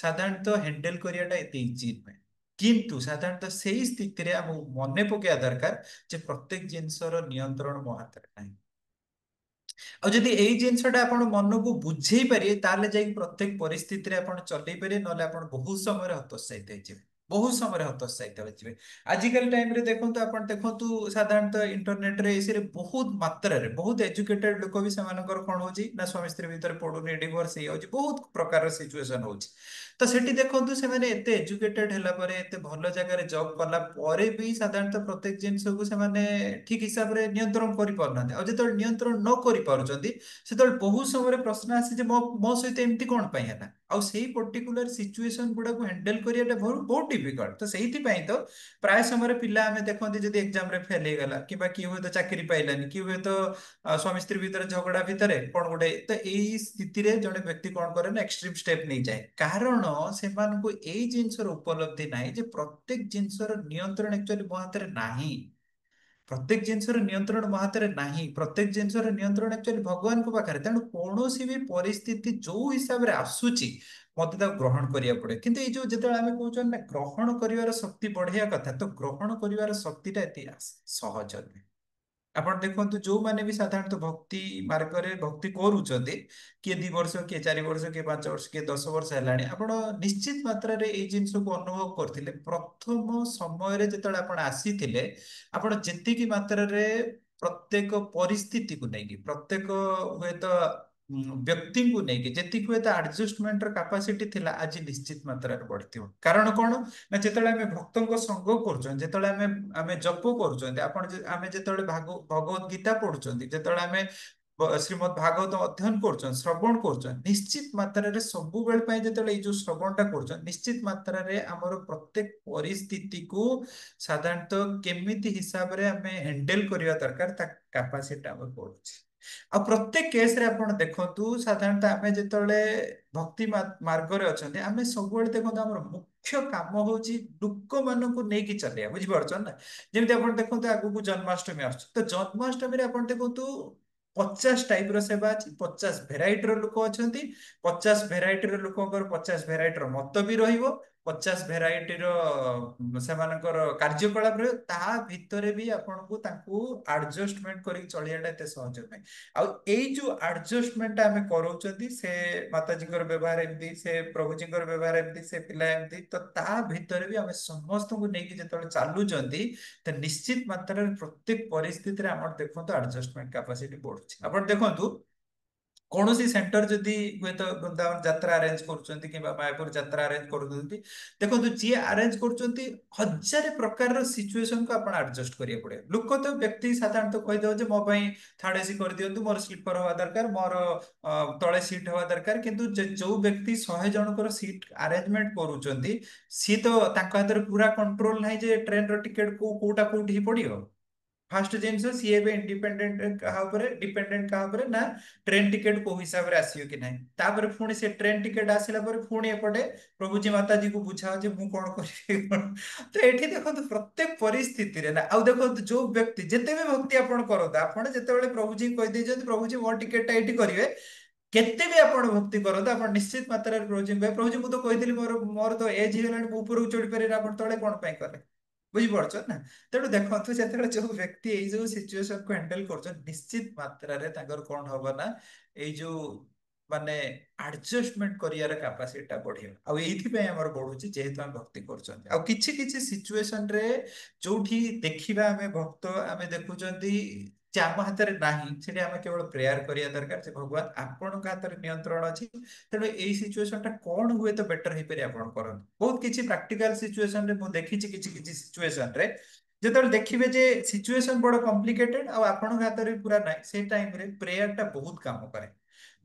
ସାଧାରଣତଃ ହ୍ୟାଣ୍ଡେଲ କରିବାଟା ଏତେ ଇଜି ନୁହେଁ। କିନ୍ତୁ ସାଧାରଣତଃ ସେଇ ସ୍ଥିତିରେ ଆମକୁ ମନେ ପକେଇବା ଦରକାର ଯେ ପ୍ରତ୍ୟେକ ଜିନିଷର ନିୟନ୍ତ୍ରଣ ମୋ ହାତରେ ନାହିଁ। ଆଉ ଯଦି ଏଇ ଜିନିଷଟା ଆପଣ ମନକୁ ବୁଝେଇ ପାରିବେ, ତାହେଲେ ଯାଇକି ପ୍ରତ୍ୟେକ ପରିସ୍ଥିତିରେ ଆପଣ ଚଲେଇ ପାରିବେ, ନହେଲେ ଆପଣ ବହୁତ ସମୟରେ ହତୋତ୍ସାହିତ ହେଇଯିବେ, ବହୁତ ସମୟରେ ହତୋତ୍ସାହିତ ହେଇଯିବେ। ଆଜିକାଲି ଟାଇମରେ ଦେଖନ୍ତୁ, ଆପଣ ଦେଖନ୍ତୁ ସାଧାରଣତଃ ଇଣ୍ଟରନେଟରେ ଏସିରେ ବହୁତ ମାତ୍ରାରେ ବହୁତ ଏଜୁକେଟେଡ ଲୋକ ବି ସେମାନଙ୍କର କଣ ହଉଛି ନା ସ୍ୱାମୀ ସ୍ତ୍ରୀ ଭିତରେ ପଡୁନି, ଡିଭୋର୍ସ ହେଇଯାଉଛି, ବହୁତ ପ୍ରକାର ସିଚୁଏସନ ହଉଛି। ତ ସେଠି ଦେଖନ୍ତୁ ସେମାନେ ଏତେ ଏଜୁକେଟେଡ ହେଲା ପରେ, ଏତେ ଭଲ ଜାଗାରେ ଜବ୍ କଲା ପରେ ବି ସାଧାରଣତଃ ପ୍ରତ୍ୟେକ ଜିନିଷକୁ ସେମାନେ ଠିକ ହିସାବରେ ନିୟନ୍ତ୍ରଣ କରିପାରୁନାହାନ୍ତି। ଆଉ ଯେତେବେଳେ ନିୟନ୍ତ୍ରଣ ନ କରିପାରୁଛନ୍ତି, ସେତେବେଳେ ବହୁତ ସମୟରେ ପ୍ରଶ୍ନ ଆସେ ଯେ ମୋ ମୋ ସହିତ ଏମିତି କଣ ପାଇଁ ହେଲା। ଆଉ ସେଇ ପର୍ଟିକୁଲାର ସିଚୁଏସନ ଗୁଡାକୁ ହ୍ୟାଣ୍ଡେଲ କରିବାଟା ବହୁତ ଡିଫିକଲ୍ଟ। ତ ସେଇଥିପାଇଁ ତ ପ୍ରାୟ ସମୟରେ ପିଲା ଆମେ ଦେଖନ୍ତି ଯଦି ଏକ୍ସାମରେ ଫେଲ ହେଇଗଲା, କିମ୍ବା କିଏ ହୁଏତ ଚାକିରି ପାଇଲାନି, କିଏ ହୁଏତ ସ୍ୱାମୀ ସ୍ତ୍ରୀ ଭିତରେ ଝଗଡା ଭିତରେ କଣ ଗୋଟେ, ତ ଏଇ ସ୍ଥିତିରେ ଜଣେ ବ୍ୟକ୍ତି କଣ କରେ ନା ଏକ୍ସଟ୍ରିମ ଷ୍ଟେପ ନେଇଯାଏ, କାରଣ ସେମାନଙ୍କୁ ଏଇ ଜିନିଷର ଉପଲବ୍ଧି ନାହିଁ ଯେ ପ୍ରତ୍ୟେକ ଜିନିଷର ନିୟନ୍ତ୍ରଣ ଆକ୍ଚୁଆଲି ମୋ ହାତରେ ନାହିଁ। ପ୍ରତ୍ୟେକ ଜିନିଷର ନିୟନ୍ତ୍ରଣ ମୋ ହାତରେ ନାହିଁ, ପ୍ରତ୍ୟେକ ଜିନିଷର ନିୟନ୍ତ୍ରଣ ଆକ୍ଚୁଆଲି ଭଗବାନଙ୍କ ପାଖରେ। ତେଣୁ କୌଣସି ବି ପରିସ୍ଥିତି ଯୋଉ ହିସାବରେ ଆସୁଛି ମତେ ତାକୁ ଗ୍ରହଣ କରିବାକୁ ପଡେ। କିନ୍ତୁ ଏଇ ଯୋଉ ଯେତେବେଳେ ଆମେ କହୁଛନ୍ତି ନା ଗ୍ରହଣ କରିବାର ଶକ୍ତି ବଢେଇବା କଥା, ତ ଗ୍ରହଣ କରିବାର ଶକ୍ତିଟା ଏତେ ସହଜ ନୁହେଁ। ଆପଣ ଦେଖନ୍ତୁ ଯୋଉମାନେ ବି ସାଧାରଣତଃ ଭକ୍ତି ମାର୍ଗରେ ଭକ୍ତି କରୁଛନ୍ତି, କିଏ 2 ବର୍ଷ, କିଏ 4 ବର୍ଷ, କିଏ 5 ବର୍ଷ, କିଏ 10 ବର୍ଷ ହେଲାଣି, ଆପଣ ନିଶ୍ଚିତ ମାତ୍ରାରେ ଏଇ ଜିନିଷକୁ ଅନୁଭବ କରିଥିଲେ। ପ୍ରଥମ ସମୟରେ ଯେତେବେଳେ ଆପଣ ଆସିଥିଲେ, ଆପଣ ଯେତିକି ମାତ୍ରାରେ ପ୍ରତ୍ୟେକ ପରିସ୍ଥିତିକୁ ନେଇକି, ପ୍ରତ୍ୟେକ ହୁଏତ ବ୍ୟକ୍ତିଙ୍କୁ ନେଇକି ଯେତିକି ହୁଏତ ଆଡଜଷ୍ଟମେଣ୍ଟର କାପାସିଟି ଥିଲା, ଆଜି ନିଶ୍ଚିତ ମାତ୍ରାରେ ବଢିଥିବ। କାରଣ କଣ ନା, ଯେତେବେଳେ ଆମେ ଭକ୍ତଙ୍କ ସଙ୍ଗ କରୁଛନ୍ତି, ଯେତେବେଳେ ଆମେ ଆମେ ଜପ କରୁଛନ୍ତି, ଆମେ ଯେତେବେଳେ ଭଗବତ ଗୀତା ପଢୁଛନ୍ତି, ଯେତେବେଳେ ଆମେ ଶ୍ରୀମଦ୍ ଭାଗବତ ଅଧ୍ୟୟନ କରୁଛନ୍ତି, ଶ୍ରବଣ କରୁଛନ୍ତି, ନିଶ୍ଚିତ ମାତ୍ରାରେ ସବୁବେଳେ ପାଇଁ ଯେତେବେଳେ ଏଇ ଯୋଉ ଶ୍ରବଣଟା କରୁଛନ୍ତି, ନିଶ୍ଚିତ ମାତ୍ରାରେ ଆମର ପ୍ରତ୍ୟେକ ପରିସ୍ଥିତିକୁ ସାଧାରଣତଃ କେମିତି ହିସାବରେ ଆମେ ହ୍ୟାଣ୍ଡେଲ କରିବା ଦରକାର, ତା କାପାସିଟି ଆମର ବଢୁଛି। ଆଉ ପ୍ରତ୍ୟେକ କେସରେ ଆପଣ ଦେଖନ୍ତୁ, ସାଧାରଣତଃ ଆମେ ଯେତେବେଳେ ଭକ୍ତି ମାର୍ଗରେ ଅଛନ୍ତି, ଆମେ ସବୁବେଳେ ଦେଖନ୍ତୁ ଆମର ମୁଖ୍ୟ କାମ ହଉଛି ଲୋକମାନଙ୍କୁ ନେଇକି ଚାଲିବା, ବୁଝିପାରୁଛନ୍ତି ନା। ଯେମିତି ଆପଣ ଦେଖନ୍ତୁ ଆଗକୁ ଜନ୍ମାଷ୍ଟମୀ ଆସୁଛି, ତ ଜନ୍ମାଷ୍ଟମୀରେ ଆପଣ ଦେଖନ୍ତୁ 50 ଟାଇପର ସେବା ଅଛି, 50 ଭେରାଇଟିର ଲୋକ ଅଛନ୍ତି, 50 ଭେରାଇଟିର ଲୋକଙ୍କର 50 ଭେରାଇଟିର ମତ ବି ରହିବ, 50 ଭେରାଇଟିର ସେମାନଙ୍କର କାର୍ଯ୍ୟକଳାପ ରହିବ। ତା ଭିତରେ ବି ଆପଣଙ୍କୁ ତାଙ୍କୁ ଆଡଜଷ୍ଟମେଣ୍ଟ କରିକି ଚଳିବାଟା ଏତେ ସହଜ ନାହିଁ। ଆଉ ଏଇ ଯୋଉ ଆଡଜଷ୍ଟମେଣ୍ଟ ଆମେ କରୁଛନ୍ତି, ସେ ମାତାଜୀଙ୍କର ବ୍ୟବହାର ଏମିତି, ସେ ପ୍ରଭୁଜୀଙ୍କର ବ୍ୟବହାର ଏମିତି, ସେ ପିଲା ଏମିତି, ତ ତା ଭିତରେ ବି ଆମେ ସମସ୍ତଙ୍କୁ ନେଇକି ଯେତେବେଳେ ଚାଲୁଛନ୍ତି, ତ ନିଶ୍ଚିତ ମାତ୍ରାରେ ପ୍ରତ୍ୟେକ ପରିସ୍ଥିତିରେ ଆମର ଦେଖନ୍ତୁ ଆଡଜଷ୍ଟମେଣ୍ଟ କାପାସିଟି ବଢୁଛି। ଆପଣ ଦେଖନ୍ତୁ କୌଣସି ସେଣ୍ଟର ଯଦି ହୁଏତ ବୃନ୍ଦାବନ ଯାତ୍ରା ଆରେଞ୍ଜ କରୁଛନ୍ତି କିମ୍ବା ମାୟାପୁର ଯାତ୍ରା ଆରେଞ୍ଜ କରୁଛନ୍ତି, ଦେଖନ୍ତୁ ଯିଏ ଆରେଞ୍ଜ କରୁଛନ୍ତି, 1000 ପ୍ରକାରର ସିଚୁଏସନକୁ ଆପଣ ଆଡଜଷ୍ଟ କରିବାକୁ ପଡିବ। ଲୋକ ତ ବ୍ୟକ୍ତି ସାଧାରଣତଃ କହିଦେବ ଯେ ମୋ ପାଇଁ ଥାର୍ଡ ଏସି କରିଦିଅନ୍ତୁ, ମୋର ସ୍ଲିପର ହବା ଦରକାର, ମୋର ତଳେ ସିଟ୍ ହବା ଦରକାର, କିନ୍ତୁ ଯୋଉ ବ୍ୟକ୍ତି 100 ଜଣଙ୍କର ସିଟ୍ ଆରେଞ୍ଜମେଣ୍ଟ କରୁଛନ୍ତି, ସିଏ ତ ତାଙ୍କ ହାତରେ ପୁରା କଣ୍ଟ୍ରୋଲ ନାହିଁ ଯେ ଟ୍ରେନର ଟିକେଟ କୋଉଟା କୋଉଠି ପଡିବ। ଫାଷ୍ଟ ଜିନିଷ, ସିଏ ଏବେ ଇଣ୍ଡିପେଣ୍ଡେଣ୍ଟ କାହା ଉପରେ ଡିପେଣ୍ଡେଣ୍ଟ, କାହା ଉପରେ ନା ଟ୍ରେନ ଟିକେଟ କୋଉ ହିସାବରେ ଆସିବ କି ନାହିଁ। ତାପରେ ପୁଣି ସେ ଟ୍ରେନ ଟିକେଟ ଆସିଲା ପରେ ପୁଣି ଏପଟେ ପ୍ରଭୁଜୀ ମାତାଜୀକୁ ବୁଝାଅ ଯେ ମୁଁ କଣ କରିବି କଣ। ତ ଏଠି ଦେଖନ୍ତୁ ପ୍ରତ୍ୟେକ ପରିସ୍ଥିତିରେ ନା, ଆଉ ଦେଖନ୍ତୁ ଯୋଉ ବ୍ୟକ୍ତି ଯେତେ ବି ଭକ୍ତି ଆପଣ କରନ୍ତୁ, ଆପଣ ଯେତେବେଳେ ପ୍ରଭୁଜୀ କହିଦେଇଛନ୍ତି ପ୍ରଭୁଜୀ ମୋ ଟିକେଟଟା ଏଇଠି କରିବେ, କେତେ ବି ଆପଣ ଭକ୍ତି କରନ୍ତୁ, ଆପଣ ନିଶ୍ଚିତ ମାତ୍ରାରେ ପ୍ରଭୁଜୀ କହିବେ ପ୍ରଭୁଜୀ ମୁଁ ତ କହିଥିଲି, ମୋର ମୋର ତ ଏଜ ହେଇଗଲାଣି, ମୁଁ ଉପରକୁ ଚଢି ପାରିବି, ଆପଣ ତଳେ କଣ ପାଇଁ କଲେ। ବୁଝିପାରୁଛ ନା। ତେଣୁ ଦେଖନ୍ତୁ ଯେତେବେଳେ ଯୋଉ ବ୍ୟକ୍ତି ଏଇ ଯୋଉ ସିଚୁଏସନକୁ ହ୍ୟାଣ୍ଡେଲ କରୁଛନ୍ତି, ନିଶ୍ଚିତ ମାତ୍ରାରେ ତାଙ୍କର କଣ ହବ ନା, ଏଇ ଯୋଉ ମାନେ ଆଡଜଷ୍ଟମେଣ୍ଟ କରିବାର କାପାସିଟିଟା ବଢିବ। ଆଉ ଏଇଥିପାଇଁ ଆମର ବଢୁଛି, ଯେହେତୁ ଆମେ ଭକ୍ତି କରୁଛନ୍ତି। ଆଉ କିଛି କିଛି ସିଚୁଏସନରେ ଯୋଉଠି ଦେଖିବା ଆମେ ଭକ୍ତ, ଆମେ ଦେଖୁଛନ୍ତି ଯେ ଆମ ହାତରେ ନାହିଁ, ସେଠି ଆମେ କେବଳ ପ୍ରେୟାର କରିବା ଦରକାର ଯେ ଭଗବାନ ଆପଣଙ୍କ ହାତରେ ନିୟନ୍ତ୍ରଣ ଅଛି, ତେଣୁ ଏଇ ସିଚୁଏସନ ଟା କଣ ହୁଏ ତ ବେଟର ହେଇପାରେ ଆପଣ କରନ୍ତୁ। ବହୁତ କିଛି ପ୍ରାକ୍ଟିକାଲ ସିଚୁଏସନରେ ମୁଁ ଦେଖିଛି, କିଛି କିଛି ସିଚୁଏସନରେ ଯେତେବେଳେ ଦେଖିବେ ଯେ ସିଚୁଏସନ ବଡ କମ୍ପ୍ଲିକେଟେଡ ଆଉ ଆପଣଙ୍କ ହାତରେ ପୁରା ନାହିଁ, ସେଇ ଟାଇମରେ ପ୍ରେୟାର ଟା ବହୁତ କାମ କରେ।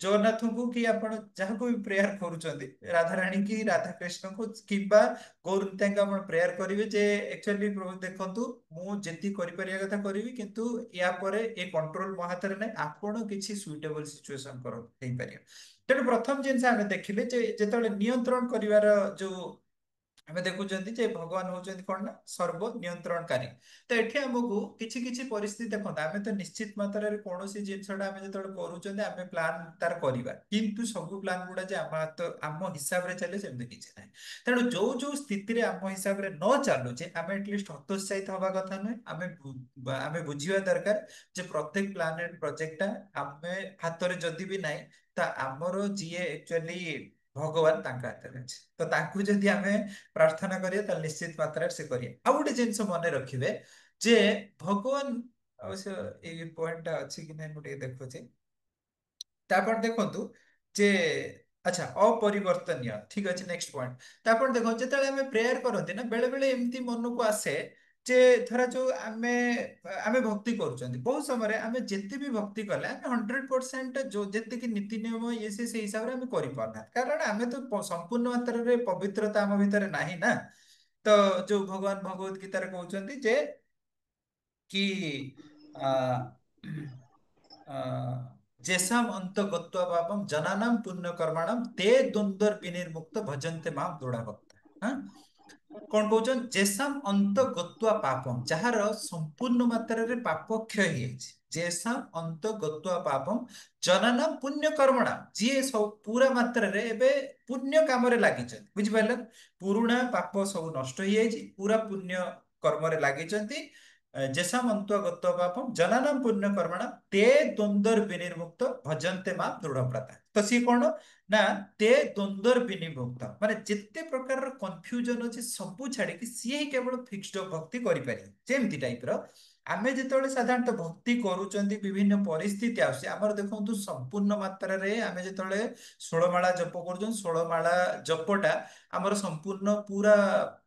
ଜଗନ୍ନାଥଙ୍କୁ କି ଆପଣ ଯାହାକୁ ବି ପ୍ରେୟାର କରୁଛନ୍ତି, ରାଧାରାଣୀ କି ରାଧାକୃଷ୍ଣଙ୍କୁ କିମ୍ବା ଗୌରତାଙ୍କୁ ଆପଣ ପ୍ରେୟାର କରିବେ ଯେ ଆକ୍ଚୁଆଲି ପ୍ରଭୁ ଦେଖନ୍ତୁ, ମୁଁ ଯେତିକି କରିପାରିବା କଥା କରିବି, କିନ୍ତୁ ୟା ପରେ ଏ କଣ୍ଟ୍ରୋଲ ମୋ ହାତରେ ନାହିଁ, ଆପଣ କିଛି ସୁଇଟେବଲ ସିଚୁଏସନ ହେଇପାରିବ। ତେଣୁ ପ୍ରଥମ ଜିନିଷ ଆମେ ଦେଖିଲେ ଯେ ଯେତେବେଳେ ନିୟନ୍ତ୍ରଣ କରିବାର ଯୋଉ ଆମେ ଦେଖୁଛନ୍ତି ଯେ ଭଗବାନ ହଉଛନ୍ତି କଣ ନା ସର୍ବ ନିୟନ୍ତ୍ରଣକାରୀ। ତ ଏଠି ଆମକୁ କିଛି କିଛି ପରିସ୍ଥିତି ଦେଖନ୍ତୁ, ଆମେ ତ ନିଶ୍ଚିତ ମାତ୍ରାରେ କୌଣସି ଜିନିଷଟା ଆମେ ଯେତେବେଳେ କରୁଛନ୍ତି, ଆମେ ପ୍ଲାନ୍ ତାର କରିବା, କିନ୍ତୁ ସବୁ ପ୍ଲାନ୍ ଗୁଡା ଯେ ଆମ ହିସାବରେ ଚାଲେ ସେମିତି କିଛି ନାହିଁ। ତେଣୁ ଯୋଉ ଯୋଉ ସ୍ଥିତିରେ ଆମ ହିସାବରେ ନ ଚାଲୁଛେ, ଆମେ ଆଟଲିଷ୍ଟ ହତୋତ୍ସାହିତ ହବା କଥା ନୁହେଁ, ଆମେ ବୁଝିବା ଦରକାର ଯେ ପ୍ରତ୍ୟେକ ପ୍ଲାନ ଆଣ୍ଡ ପ୍ରୋଜେକ୍ଟଟା ଆମେ ହାତରେ ଯଦି ବି ନାହିଁ, ତ ଆମର ଯିଏ ଆକ୍ଚୁଆଲି ଭଗବାନ ତାଙ୍କ ହାତରେ ଅଛି। ତ ତାଙ୍କୁ ଯଦି ଆମେ ପ୍ରାର୍ଥନା କରିବା, ତାହେଲେ ନିଶ୍ଚିତ ମାତ୍ରାରେ ସେ କରିବେ। ଆଉ ଗୋଟେ ଜିନିଷ ମନେ ରଖିବେ ଯେ ଭଗବାନ, ଅବଶ୍ୟ ଏଇ ପଏଣ୍ଟଟା ଅଛି କି ନାହିଁ ମୁଁ ଟିକେ ଦେଖୁଛି, ତାପରେ ଦେଖନ୍ତୁ ଯେ ଆଚ୍ଛା ଅପରିବର୍ତ୍ତନୀୟ, ଠିକ ଅଛି ନେକ୍ସଟ ପଏଣ୍ଟ। ତାପରେ ଦେଖନ୍ତୁ ଯେତେବେଳେ ଆମେ ପ୍ରେୟାର କରନ୍ତି ନା, ବେଳେ ବେଳେ ଏମିତି ମନକୁ ଆସେ ଯେ ଧରା ଯୋଉ ଆମେ ଆମେ ଭକ୍ତି କରୁଛନ୍ତି, ବହୁତ ସମୟରେ ଆମେ ଯେତେ ବି ଭକ୍ତି କଲେ ଆମେ 100% ଯୋଉ ଯେତିକି ନୀତି ନିୟମ ଇଏ ସେ ସେଇ ହିସାବରେ ଆମେ କରିପାରୁନା, କାରଣ ଆମେ ତ ସମ୍ପୂର୍ଣ୍ଣ ମାତ୍ରାରେ ପବିତ୍ରତା ଆମ ଭିତରେ ନାହିଁ ନା। ତ ଯୋଉ ଭଗବାନ ଭଗବତ ଗୀତାରେ କହୁଛନ୍ତି ଯେ କି ଆ ଯେସାମ ଅନ୍ତ ଗତ୍ୱା ପାପମ୍ ଜନାନାಂ ପୁଣ୍ୟ କର୍ମାଣମ୍ ତେ ଦ୍ୱନ୍ଦ୍ୱର ବିନିର୍ମୁକ୍ତ ଭଜନ୍ତେ ମାମ୍ ଦୃଢ ଭକ୍ତ। କଣ କହୁଛନ୍ତି, ଯେସାମ ଅନ୍ତ ଗତ୍ୱା ପାପମ୍, ଯାହାର ସମ୍ପୂର୍ଣ୍ଣ ମାତ୍ରାରେ ପାପ କ୍ଷୟ ହେଇଯାଇଛି, ଯେସାମ ଅନ୍ତ ଗତ୍ୱା ପାପମ୍ ଜନାନାମ ପୁଣ୍ୟ କର୍ମଣା, ଯିଏ ସବୁ ପୁରା ମାତ୍ରାରେ ଏବେ ପୁଣ୍ୟ କାମରେ ଲାଗିଛନ୍ତି, ବୁଝିପାରିଲେ। ପୁରୁଣା ପାପ ସବୁ ନଷ୍ଟ ହେଇଯାଇଛି, ପୁରା ପୁଣ୍ୟ କର୍ମରେ ଲାଗିଛନ୍ତି, ଯେସାମନ୍ତ୍ୱ ଗତ୍ୱ ପାପମ୍ ଜନାନାଂ ପୁଣ୍ୟ କର୍ମଣା ତେ ଦ୍ୱନ୍ଦ୍ୱର୍ ବିନିର୍ମୁକ୍ତ ଭଜନ୍ତେ ମାମ୍ ଦୃଢ଼ବ୍ରତା। ତ ସିଏ କଣ ନା ତେ ଦ୍ୱନ୍ଦ୍ୱର୍ ବିନିର୍ମୁକ୍ତ ମାନେ ଯେତେ ପ୍ରକାରର କନଫ୍ୟୁଜନ ଅଛି ସବୁ ଛାଡିକି ସିଏ ହିଁ କେବଳ ଫିକ୍ସଡ ଭକ୍ତି କରିପାରିବେ। ଯେମିତି ଟାଇପର ଆମେ ଯେତେବେଳେ ସାଧାରଣତଃ ଭକ୍ତି କରୁଛନ୍ତି ବିଭିନ୍ନ ପରିସ୍ଥିତି ଆସୁଛି ଆମର ଦେଖନ୍ତୁ ସମ୍ପୂର୍ଣ୍ଣ ମାତ୍ରାରେ ଆମେ ଯେତେବେଳେ ଷୋଳମାଳା ଜପ କରୁଛନ୍ତି ଷୋଳମାଳା ଜପଟା ଆମର ସମ୍ପୂର୍ଣ୍ଣ ପୁରା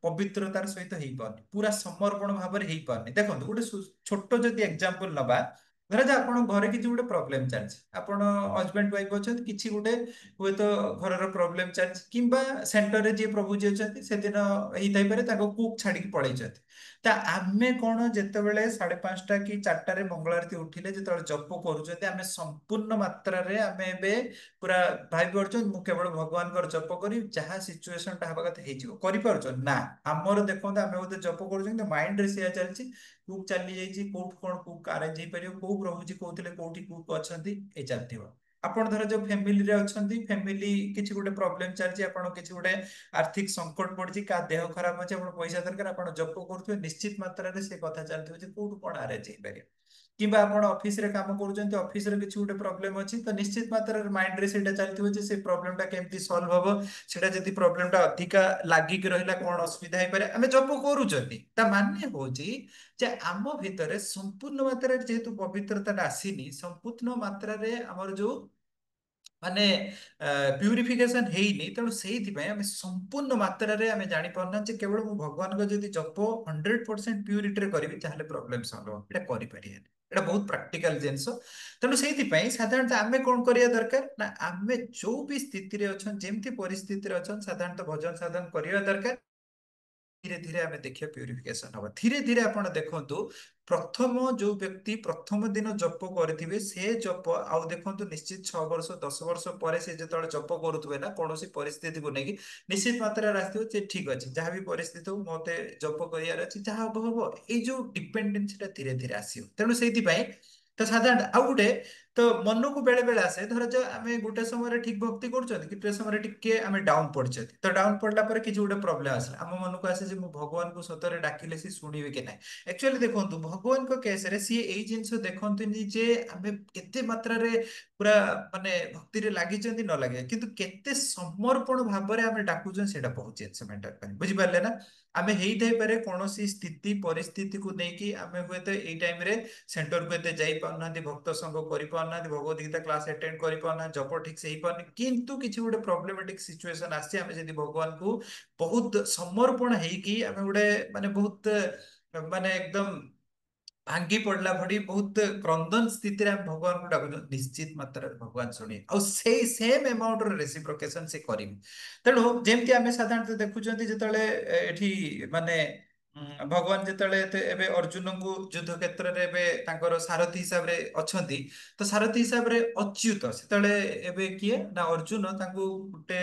ପବିତ୍ରତାର ସହିତ ହେଇପାରୁନି ପୁରା ସମର୍ପଣ ଭାବରେ ହେଇପାରୁନି। ଦେଖନ୍ତୁ ଗୋଟେ ଛୋଟ ଯଦି ଏକ୍ଜାମ୍ପଲ ନବା ଧରାଯାଉ ଆପଣଙ୍କ ଘରେ କିଛି ଗୋଟେ ପ୍ରୋବ୍ଲେମ ଚାଲିଛି ଆପଣ ହଜବେଣ୍ଡ ୱାଇଫ ଅଛନ୍ତି କିଛି ଗୋଟେ ହୁଏତ ଘରର ପ୍ରୋବ୍ଲେମ ଚାଲିଛି କିମ୍ବା ସେଣ୍ଟରରେ ଯିଏ ପ୍ରଭୁ ଯିଏ ଅଛନ୍ତି ସେଦିନ ହେଇଥାଇପାରେ ତାଙ୍କ କୁକ୍ ଛାଡିକି ପଳେଇଛନ୍ତି। ତା ଆମେ କଣ ଯେତେବେଳେ 5:30 କି 4ଟାରେ ମଙ୍ଗଳ ଆରତୀ ଉଠିଲେ ଯେତେବେଳେ ଜପ କରୁଛନ୍ତି ଆମେ ସମ୍ପୂର୍ଣ୍ଣ ମାତ୍ରାରେ ଆମେ ଏବେ ପୁରା ଭାବି ପାରୁଛନ୍ତି ମୁଁ କେବଳ ଭଗବାନଙ୍କର ଜପ କରି ଯାହା ସିଚୁଏସନଟା ହେବା କଥା ହେଇଯିବ କରିପାରୁଛ ନା। ଆମର ଦେଖନ୍ତୁ ଆମେ ବୋଧେ ଜପ କରୁଛନ୍ତି ମାଇଣ୍ଡରେ ସେୟା ଚାଲିଛି କୁକ୍ ଚାଲି ଯାଇଛି କୋଉଠୁ କଣ କୁକ୍ ଆରେଞ୍ଜ ହେଇପାରିବ କୋଉ ପ୍ରଭୁଜୀ କହୁଥିଲେ କୋଉଠି କୁକ୍ ଅଛନ୍ତି ଏଇ ଚାଲିଥିବ। ଆପଣ ଧର ଯୋଉ ଫ୍ୟାମିଲିରେ ଅଛନ୍ତି ଫ୍ୟାମିଲି କିଛି ଗୋଟେ ପ୍ରୋବ୍ଲେମ ଚାଲିଛି ଆପଣ କିଛି ଗୋଟେ ଆର୍ଥିକ ସଙ୍କଟ ପଡିଛି କାହା ଦେହ ଖରାପ ଅଛି ଆପଣ ପଇସା ଦରକାର ଆପଣ ଜପ କରୁଥିବେ ନିଶ୍ଚିତ ମାତ୍ରାରେ ସେ କଥା ଚାଲିଥିବ ଯେ କୋଉଠୁ କଣ ଆରେଞ୍ଜ ହେଇପାରିବ। କିମ୍ବା ଆପଣ ଅଫିସରେ କାମ କରୁଛନ୍ତି ଅଫିସରେ କିଛି ଗୋଟେ ପ୍ରୋବ୍ଲେମ ଅଛି ତ ନିଶ୍ଚିତ ମାତ୍ରାରେ ମାଇଣ୍ଡରେ ସେଇଟା ଚାଲିଥିବ ଯେ ସେ ପ୍ରୋବ୍ଲେମଟା କେମିତି ସଲ୍ଭ ହବ ସେଟା ଯଦି ପ୍ରୋବ୍ଲେମଟା ଅଧିକା ଲାଗିକି ରହିଲା କଣ ଅସୁବିଧା ହେଇପାରେ ଆମେ ଜପ କରୁଛନ୍ତି ତା ମାନେ ହଉଛି ଯେ ଆମ ଭିତରେ ସମ୍ପୂର୍ଣ୍ଣ ମାତ୍ରାରେ ଯେହେତୁ ପବିତ୍ରତାଟା ଆସିନି ସମ୍ପୂର୍ଣ୍ଣ ମାତ୍ରାରେ ଆମର ଯୋଉ ମାନେ ପ୍ୟୁରିଫିକେସନ ହେଇନି ତେଣୁ ସେଇଥିପାଇଁ ଆମେ ସମ୍ପୂର୍ଣ୍ଣ ମାତ୍ରାରେ ଆମେ ଜାଣିପାରୁନା ଯେ କେବଳ ମୁଁ ଭଗବାନଙ୍କ ଯଦି ଜପ 100% ପ୍ୟୁରିଟିରେ କରିବି ତାହେଲେ ପ୍ରୋବ୍ଲେମ ସଲ୍ଭ ହବ ଏଇଟା କରିପାରିବାନି। ଏଇଟା ବହୁତ ପ୍ରାକ୍ଟିକାଲ ଜିନିଷ ତେଣୁ ସେଇଥିପାଇଁ ସାଧାରଣତଃ ଆମେ କଣ କରିବା ଦରକାର ନା ଆମେ ଯୋଉ ବି ସ୍ଥିତିରେ ଅଛନ୍ ଯେମିତି ପରିସ୍ଥିତିରେ ଅଛନ୍ ସାଧାରଣତଃ ଭଜନ ସାଧନ କରିବା ଦରକାର। ଧୀରେ ଧୀରେ ଆମେ ଦେଖିବା ପ୍ୟୁରିଫିକେସନ ହବ ଧୀରେ ଧୀରେ ଆପଣ ଦେଖନ୍ତୁ ପ୍ରଥମ ଯୋଉ ବ୍ୟକ୍ତି ପ୍ରଥମ ଦିନ ଜପ କରିଥିବେ ସେ ଜପ ଆଉ ଦେଖନ୍ତୁ ନିଶ୍ଚିତ 6 ବର୍ଷ 10 ବର୍ଷ ପରେ ସେ ଯେତେବେଳେ ଜପ କରୁଥିବେ ନା କୌଣସି ପରିସ୍ଥିତିକୁ ନେଇକି ନିଶ୍ଚିତ ମାତ୍ରାରେ ଆସିଥିବ ଯେ ଠିକ ଅଛି ଯାହା ବି ପରିସ୍ଥିତି ହଉ ମତେ ଜପ କରିବାର ଅଛି ଯାହା ହବ ହବ ଏଇ ଯୋଉ ଡିପେଣ୍ଡେନ୍ସିଟା ଧୀରେ ଧୀରେ ଆସିବ। ତେଣୁ ସେଇଥିପାଇଁ ତ ସାଧାରଣ ଆଉ ଗୋଟେ ତ ମନକୁ ବେଳେ ବେଳେ ଆସେ ଧରାଯାଉ ଆମେ ଗୋଟେ ସମୟରେ ଠିକ ଭକ୍ତି କରୁଛନ୍ତି ଗୋଟେ ସମୟରେ ଟିକେ ଆମେ ଡାଉନ ପଡିଛନ୍ତି ତ ଡାଉନ ପଡିଲା ପରେ କିଛି ଗୋଟେ ପ୍ରୋବ୍ଲେମ ଆସିଲା ଆମ ମନକୁ ଆସେ ଯେ ମୁଁ ଭଗବାନଙ୍କୁ ସତରେ ଡାକିଲେ ସିଏ ଶୁଣିବେ କି ନାହିଁ। ଆକ୍ଚୁଆଲି ଦେଖନ୍ତୁ ଭଗବାନଙ୍କ କେସରେ ସିଏ ଏଇ ଜିନିଷ ଦେଖନ୍ତିନି ଯେ ଆମେ କେତେ ମାତ୍ରାରେ ପୁରା ମାନେ ଭକ୍ତିରେ ଲାଗିଛନ୍ତି ନ ଲାଗିଛନ୍ତି କିନ୍ତୁ କେତେ ସମର୍ପଣ ଭାବରେ ଆମେ ଡାକୁଛନ୍ତି ସେଇଟା ବହୁତ ଜିନିଷ ମ୍ୟାଟର କରେ ବୁଝିପାରିଲେ ନା। ଆମେ ହେଇଥାଇପାରେ କୌଣସି ସ୍ଥିତି ପରିସ୍ଥିତିକୁ ନେଇକି ଆମେ ହୁଏତ ଏଇ ଟାଇମରେ ସେଣ୍ଟରକୁ ଏତେ ଯାଇପାରୁନାହାନ୍ତି ଭକ୍ତ ସଂଘ କରିପାରୁନାହାନ୍ତି ଭଗବତ ଗୀତା କ୍ଲାସ ଆଟେଣ୍ଡ କରିପାରୁନାହାନ୍ତି ଜପ ଠିକ ସେ ହେଇପାରୁନି କିନ୍ତୁ କିଛି ଗୋଟେ ପ୍ରୋବ୍ଲେମେଟିକ ସିଚୁଏସନ ଆସିଛି ଆମେ ଯଦି ଭଗବାନଙ୍କୁ ବହୁତ ସମର୍ପଣ ହେଇକି ଆମେ ଗୋଟେ ମାନେ ବହୁତ ମାନେ ଏକଦମ ଭାଙ୍ଗି ପଡିଲା ଭଳି ବହୁତ କ୍ରନ୍ଦନ ସ୍ଥିତିରେ ଆମେ ଭଗବାନଙ୍କୁ ଡାକୁଛୁ ନିଶ୍ଚିତ ମାତ୍ରାରେ ଭଗବାନ ଶୁଣିବେ ଆଉ ସେଇ ସେମ ଆମାଉଣ୍ଟର ରେସିପ୍ରୋକେସନ ସେ କରିବେ। ତେଣୁ ଯେମିତି ଆମେ ସାଧାରଣତଃ ଦେଖୁଛନ୍ତି ଯେତେବେଳେ ଏଠି ମାନେ ଭଗବାନ ଯେତେବେଳେ ଏବେ ଅର୍ଜୁନଙ୍କୁ ଯୁଦ୍ଧ କ୍ଷେତ୍ରରେ ଏବେ ତାଙ୍କର ସାରଥୀ ହିସାବରେ ଅଛନ୍ତି ତ ସାରଥୀ ହିସାବରେ ଅଚ୍ୟୁତ ସେତେବେଳେ ଏବେ କିଏ ନା ଅର୍ଜୁନ ତାଙ୍କୁ ଗୋଟେ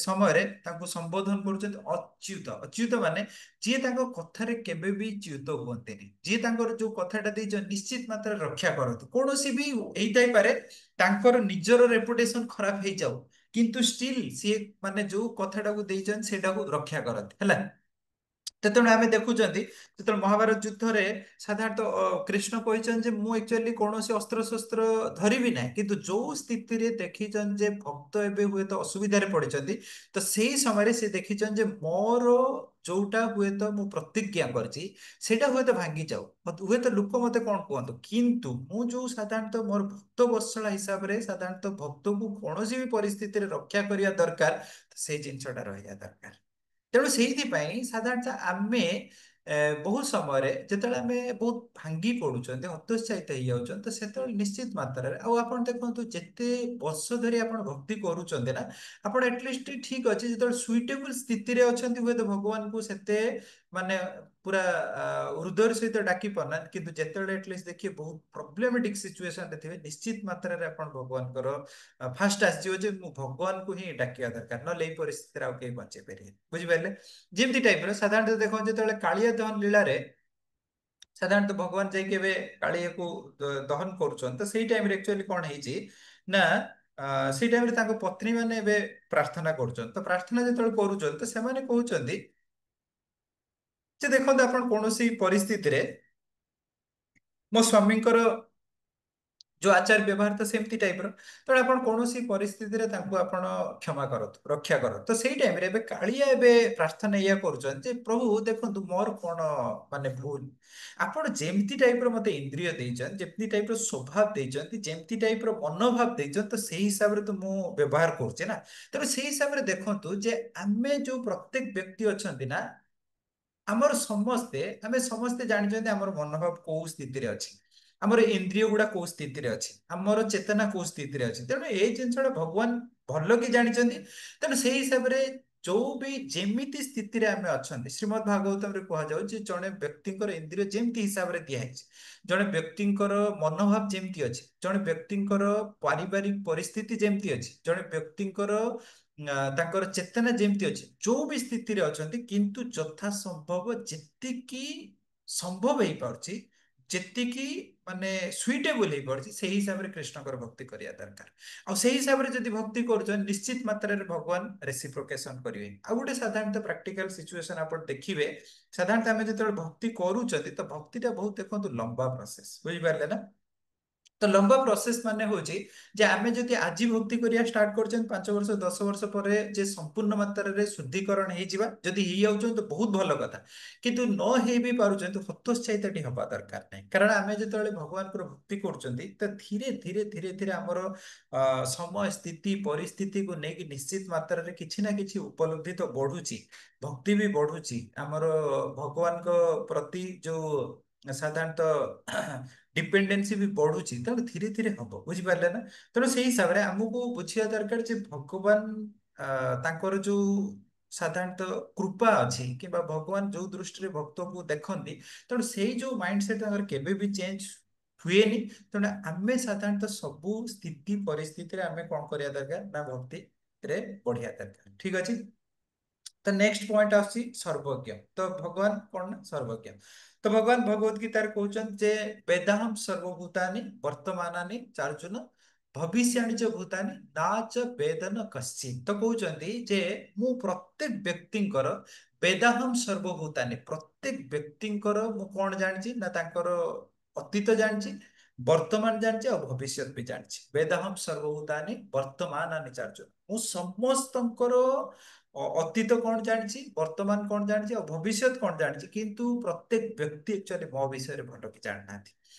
ସମୟରେ ତାଙ୍କୁ ସମ୍ବୋଧନ କରୁଛନ୍ତି ଅଚ୍ୟୁତ ଅଚ୍ୟୁତ ମାନେ ଯିଏ ତାଙ୍କ କଥାରେ କେବେ ବି ଚ୍ୟୁତ ହୁଅନ୍ତିନି ଯିଏ ତାଙ୍କର ଯୋଉ କଥାଟା ଦେଇଛନ୍ତି ନିଶ୍ଚିତ ମାତ୍ରାରେ ରକ୍ଷା କରନ୍ତି କୌଣସି ବି ହେଇଥାଇପାରେ ତାଙ୍କର ନିଜର ରେପୁଟେସନ ଖରାପ ହେଇଯାଉ କିନ୍ତୁ ଷ୍ଟିଲ ସିଏ ମାନେ ଯୋଉ କଥାଟାକୁ ଦେଇଛନ୍ତି ସେଇଟାକୁ ରକ୍ଷା କରନ୍ତି ହେଲା। ତେଣୁ ଆମେ ଦେଖୁଛନ୍ତି ଯେତେବେଳେ ମହାଭାରତ ଯୁଦ୍ଧରେ ସାଧାରଣତଃ କୃଷ୍ଣ କହିଛନ୍ତି ଯେ ମୁଁ ଆକ୍ଚୁଆଲି କୌଣସି ଅସ୍ତ୍ରଶସ୍ତ୍ର ଧରିବି ନାହିଁ କିନ୍ତୁ ଯୋଉ ସ୍ଥିତିରେ ଦେଖିଛନ୍ତି ଯେ ଭକ୍ତ ଏବେ ହୁଏତ ଅସୁବିଧାରେ ପଡିଛନ୍ତି ତ ସେଇ ସମୟରେ ସେ ଦେଖିଛନ୍ତି ଯେ ମୋର ଯୋଉଟା ହୁଏତ ମୁଁ ପ୍ରତିଜ୍ଞା କରିଛି ସେଇଟା ହୁଏତ ଭାଙ୍ଗି ଯାଉ ହୁଏତ ଲୋକ ମତେ କଣ କୁହନ୍ତୁ କିନ୍ତୁ ମୁଁ ଯୋଉ ସାଧାରଣତଃ ମୋର ଭକ୍ତ ବତ୍ସଳା ହିସାବରେ ସାଧାରଣତଃ ଭକ୍ତକୁ କୌଣସି ବି ପରିସ୍ଥିତିରେ ରକ୍ଷା କରିବା ଦରକାର ସେଇ ଜିନିଷଟା ରହିବା ଦରକାର। ତେଣୁ ସେଇଥିପାଇଁ ସାଧାରଣତଃ ଆମେ ବହୁତ ସମୟରେ ଯେତେବେଳେ ଆମେ ବହୁତ ଭାଙ୍ଗି ପଡୁଛନ୍ତି ହତୋତ୍ସାହିତ ହେଇଯାଉଛନ୍ତି ତ ସେତେବେଳେ ନିଶ୍ଚିତ ମାତ୍ରାରେ ଆଉ ଆପଣ ଦେଖନ୍ତୁ ଯେତେ ବର୍ଷ ଧରି ଆପଣ ଭକ୍ତି କରୁଛନ୍ତି ନା ଆପଣ ଆଟଲିଷ୍ଟ ଠିକ ଅଛି ଯେତେବେଳେ ସୁଇଟେବୁଲ ସ୍ଥିତିରେ ଅଛନ୍ତି ହୁଏତ ଭଗବାନଙ୍କୁ ସେତେ ମାନେ ପୁରା ହୃଦୟ ସହିତ ଡାକି ପାରୁନାହାନ୍ତି କିନ୍ତୁ ଯେତେବେଳେ ଆଟଲିଷ୍ଟ ଦେଖିବେ ବହୁତ ପ୍ରୋବ୍ଲେମେଟିକ ସିଚୁଏସନରେ ଥିବେ ନିଶ୍ଚିତ ମାତ୍ରାରେ ଆପଣ ଭଗବାନଙ୍କର ଫାଷ୍ଟ ଆସିଯିବ ଯେ ମୁଁ ଭଗବାନଙ୍କୁ ହିଁ ଡାକିବା ଦରକାର ନହେଲେ ଏଇ ପରିସ୍ଥିତିରେ ଆଉ କେହି ବଞ୍ଚେଇ ପାରିବେନି ବୁଝିପାରିଲେ। ଯେମିତି ଟାଇପର ସାଧାରଣତଃ ଦେଖନ୍ତୁ ଯେତେବେଳେ କାଳିଆ ଦହନ ଲୀଳାରେ ସାଧାରଣତଃ ଭଗବାନ ଯାଇକି ଏବେ କାଳିଆକୁ ଦହନ କରୁଛନ୍ତି ତ ସେଇ ଟାଇମରେ ଆକ୍ଚୁଆଲି କଣ ହେଇଛି ନା ସେଇ ଟାଇମରେ ତାଙ୍କ ପତ୍ନୀ ମାନେ ଏବେ ପ୍ରାର୍ଥନା କରୁଛନ୍ତି ତ ପ୍ରାର୍ଥନା ଯେତେବେଳେ କରୁଛନ୍ତି ତ ସେମାନେ କହୁଛନ୍ତି ଯେ ଦେଖନ୍ତୁ ଆପଣ କୌଣସି ପରିସ୍ଥିତିରେ ମୋ ସ୍ୱାମୀଙ୍କର जो आचार व्यवहार तो सेमती टाइप रो तेणु आपण कौन परिस्थिति रे तांको आपण क्षमा करत रक्षा करत तो सेई टाइम रे एबे कालिया एबे प्रार्थना या करूछन जे प्रभु देखंतु मोर कोन माने भूल आपण जेमती टाइप रो मते इंद्रिय देइछन जेमती टाइप रो स्वभाव देइछन जेमती टाइप रो मनोभाव देइछन तो सेही हिसाब रे तो मु व्यवहार करछे ना तबे सेही हिसाब रे देखंतु जे आमे जो प्रत्येक व्यक्ति अछंती ना ଆମର ସମସ୍ତେ ଆମେ ସମସ୍ତେ ଜାଣିଛନ୍ତି ଆମର ମନୋଭାବ କୋଉ ସ୍ଥିତିରେ ଅଛି ଆମର ଇନ୍ଦ୍ରିୟ ଗୁଡା କୋଉ ସ୍ଥିତିରେ ଅଛି ଆମର ଚେତନା କୋଉ ସ୍ଥିତିରେ ଅଛି ତେଣୁ ଏଇ ଜିନିଷଟା ଭଗବାନ ଭଲ କି ଜାଣିଛନ୍ତି ତେଣୁ ସେଇ ହିସାବରେ ଯୋଉ ବି ଯେମିତି ସ୍ଥିତିରେ ଆମେ ଅଛନ୍ତି ଶ୍ରୀମଦ ଭାଗବତରେ କୁହାଯାଉଛି ଜଣେ ବ୍ୟକ୍ତିଙ୍କର ଇନ୍ଦ୍ରିୟ ଯେମିତି ହିସାବରେ ଦିଆହେଇଛି ଜଣେ ବ୍ୟକ୍ତିଙ୍କର ମନୋଭାବ ଯେମିତି ଅଛି ଜଣେ ବ୍ୟକ୍ତିଙ୍କର ପାରିବାରିକ ପରିସ୍ଥିତି ଯେମିତି ଅଛି ଜଣେ ବ୍ୟକ୍ତିଙ୍କର ତାଙ୍କର ଚେତନା ଯେମିତି ଅଛି ଯୋଉ ବି ସ୍ଥିତିରେ ଅଛନ୍ତି କିନ୍ତୁ ଯଥା ସମ୍ଭବ ଯେତିକି ସମ୍ଭବ ହେଇପାରୁଛି ଯେତିକି ମାନେ ସୁଇଟେବୁଲ ହେଇପାରୁଛି ସେଇ ହିସାବରେ କୃଷ୍ଣଙ୍କର ଭକ୍ତି କରିବା ଦରକାର ଆଉ ସେଇ ହିସାବରେ ଯଦି ଭକ୍ତି କରୁଛନ୍ତି ନିଶ୍ଚିତ ମାତ୍ରାରେ ଭଗବାନ ରେସିପ୍ରୋକେସନ କରିବେ ଆଉ ଗୋଟେ ସାଧାରଣତଃ ପ୍ରାକ୍ଟିକାଲ ସିଚୁଏସନ ଆପଣ ଦେଖିବେ ସାଧାରଣତଃ ଆମେ ଯେତେବେଳେ ଭକ୍ତି କରୁଛନ୍ତି ତ ଭକ୍ତିଟା ବହୁତ ଦେଖନ୍ତୁ ଲମ୍ବା ପ୍ରୋସେସ ବୁଝିପାରିଲେ ନା ତ ଲମ୍ବା ପ୍ରୋସେସ ମାନେ ହଉଛି ଯେ ଆମେ ଯଦି ଆଜି ଭକ୍ତି କରିବା ଷ୍ଟାର୍ଟ କରୁଛନ୍ତି 5 ବର୍ଷ 10 ବର୍ଷ ପରେ ଯେ ସମ୍ପୂର୍ଣ୍ଣ ମାତ୍ରାରେ ଶୁଦ୍ଧିକରଣ ହେଇଯିବା ଯଦି ହେଇଯାଉଛନ୍ତି ତ ବହୁତ ଭଲ କଥା କିନ୍ତୁ ନ ହେଇ ବି ପାରୁଛନ୍ତି ହତୋତ୍ସାହିତ ହବା ଦରକାର ନାହିଁ କାରଣ ଆମେ ଯେତେବେଳେ ଭଗବାନଙ୍କର ଭକ୍ତି କରୁଛନ୍ତି ତ ଧୀରେ ଧୀରେ ଧୀରେ ଧୀରେ ଆମର ସମୟ ସ୍ଥିତି ପରିସ୍ଥିତିକୁ ନେଇକି ନିଶ୍ଚିତ ମାତ୍ରାରେ କିଛି ନା କିଛି ଉପଲବ୍ଧି ତ ବଢୁଛି ଭକ୍ତି ବି ବଢୁଛି ଆମର ଭଗବାନଙ୍କ ପ୍ରତି ଯୋଉ ସାଧାରଣତଃ ଡିପେଣ୍ଡେନ୍ସି ବି ବଢୁଛି ତେଣୁ ଧୀରେ ଧୀରେ ହବ ବୁଝିପାରିଲେ ନା ତେଣୁ ସେଇ ହିସାବରେ ଆମକୁ ବୁଝିବା ଦରକାର ଯେ ଭଗବାନ ତାଙ୍କର ଯୋଉ ସାଧାରଣତଃ କୃପା ଅଛି କିମ୍ବା ଭଗବାନ ଯୋଉ ଦୃଷ୍ଟିରେ ଭକ୍ତକୁ ଦେଖନ୍ତି ତେଣୁ ସେଇ ଯୋଉ ମାଇଣ୍ଡ ସେଟ ତାଙ୍କର କେବେ ବି ଚେଞ୍ଜ ହୁଏନି ତେଣୁ ଆମେ ସାଧାରଣତଃ ସବୁ ସ୍ଥିତି ପରିସ୍ଥିତିରେ ଆମେ କଣ କରିବା ଦରକାର ନା ଭକ୍ତିରେ ବଢିବା ଦରକାର ଠିକ ଅଛି ତ ନେକ୍ସଟ ପଏଣ୍ଟ ଆସୁଛି ସର୍ବଜ୍ଞ ତ ଭଗବାନ କଣ ନା ସର୍ବଜ୍ଞ ତ ଭଗବାନ ଭଗବତ ଗୀତାରେ କହୁଛନ୍ତି ଯେ ବେଦାହಂ ସର୍ବଭୂତାନି ବର୍ତ୍ତମାନାନି ଚାର୍ଜୁନ ଭବିଷ୍ୟାଣି ଚ ଭୂତାନି ନା ଚ ବେଦନ କଶ୍ଚିତ୍ ତ କହୁଛନ୍ତି ଯେ ମୁଁ ପ୍ରତ୍ୟେକ ବ୍ୟକ୍ତିଙ୍କର ବେଦାହಂ ସର୍ବଭୂତାନି ପ୍ରତ୍ୟେକ ବ୍ୟକ୍ତିଙ୍କର ମୁଁ କଣ ଜାଣିଛି ନା ତାଙ୍କର ଅତୀତ ଜାଣିଛି ବର୍ତ୍ତମାନ ଜାଣିଛି ଆଉ ଭବିଷ୍ୟତ ବି ଜାଣିଛି ବେଦାହಂ ସର୍ବଭୂତାନି ବର୍ତ୍ତମାନାନି ଚାର୍ଜୁନ ମୁଁ ସମସ୍ତଙ୍କର ଅତୀତ କଣ ଜାଣିଛି ବର୍ତ୍ତମାନ କଣ ଜାଣିଛି ଆଉ ଭବିଷ୍ୟତ କଣ ଜାଣିଛି କିନ୍ତୁ ପ୍ରତ୍ୟେକ ବ୍ୟକ୍ତି ଆକ୍ଚୁଆଲି ମୋ ବିଷୟରେ ଭଲ କି ଜାଣିନାହାନ୍ତି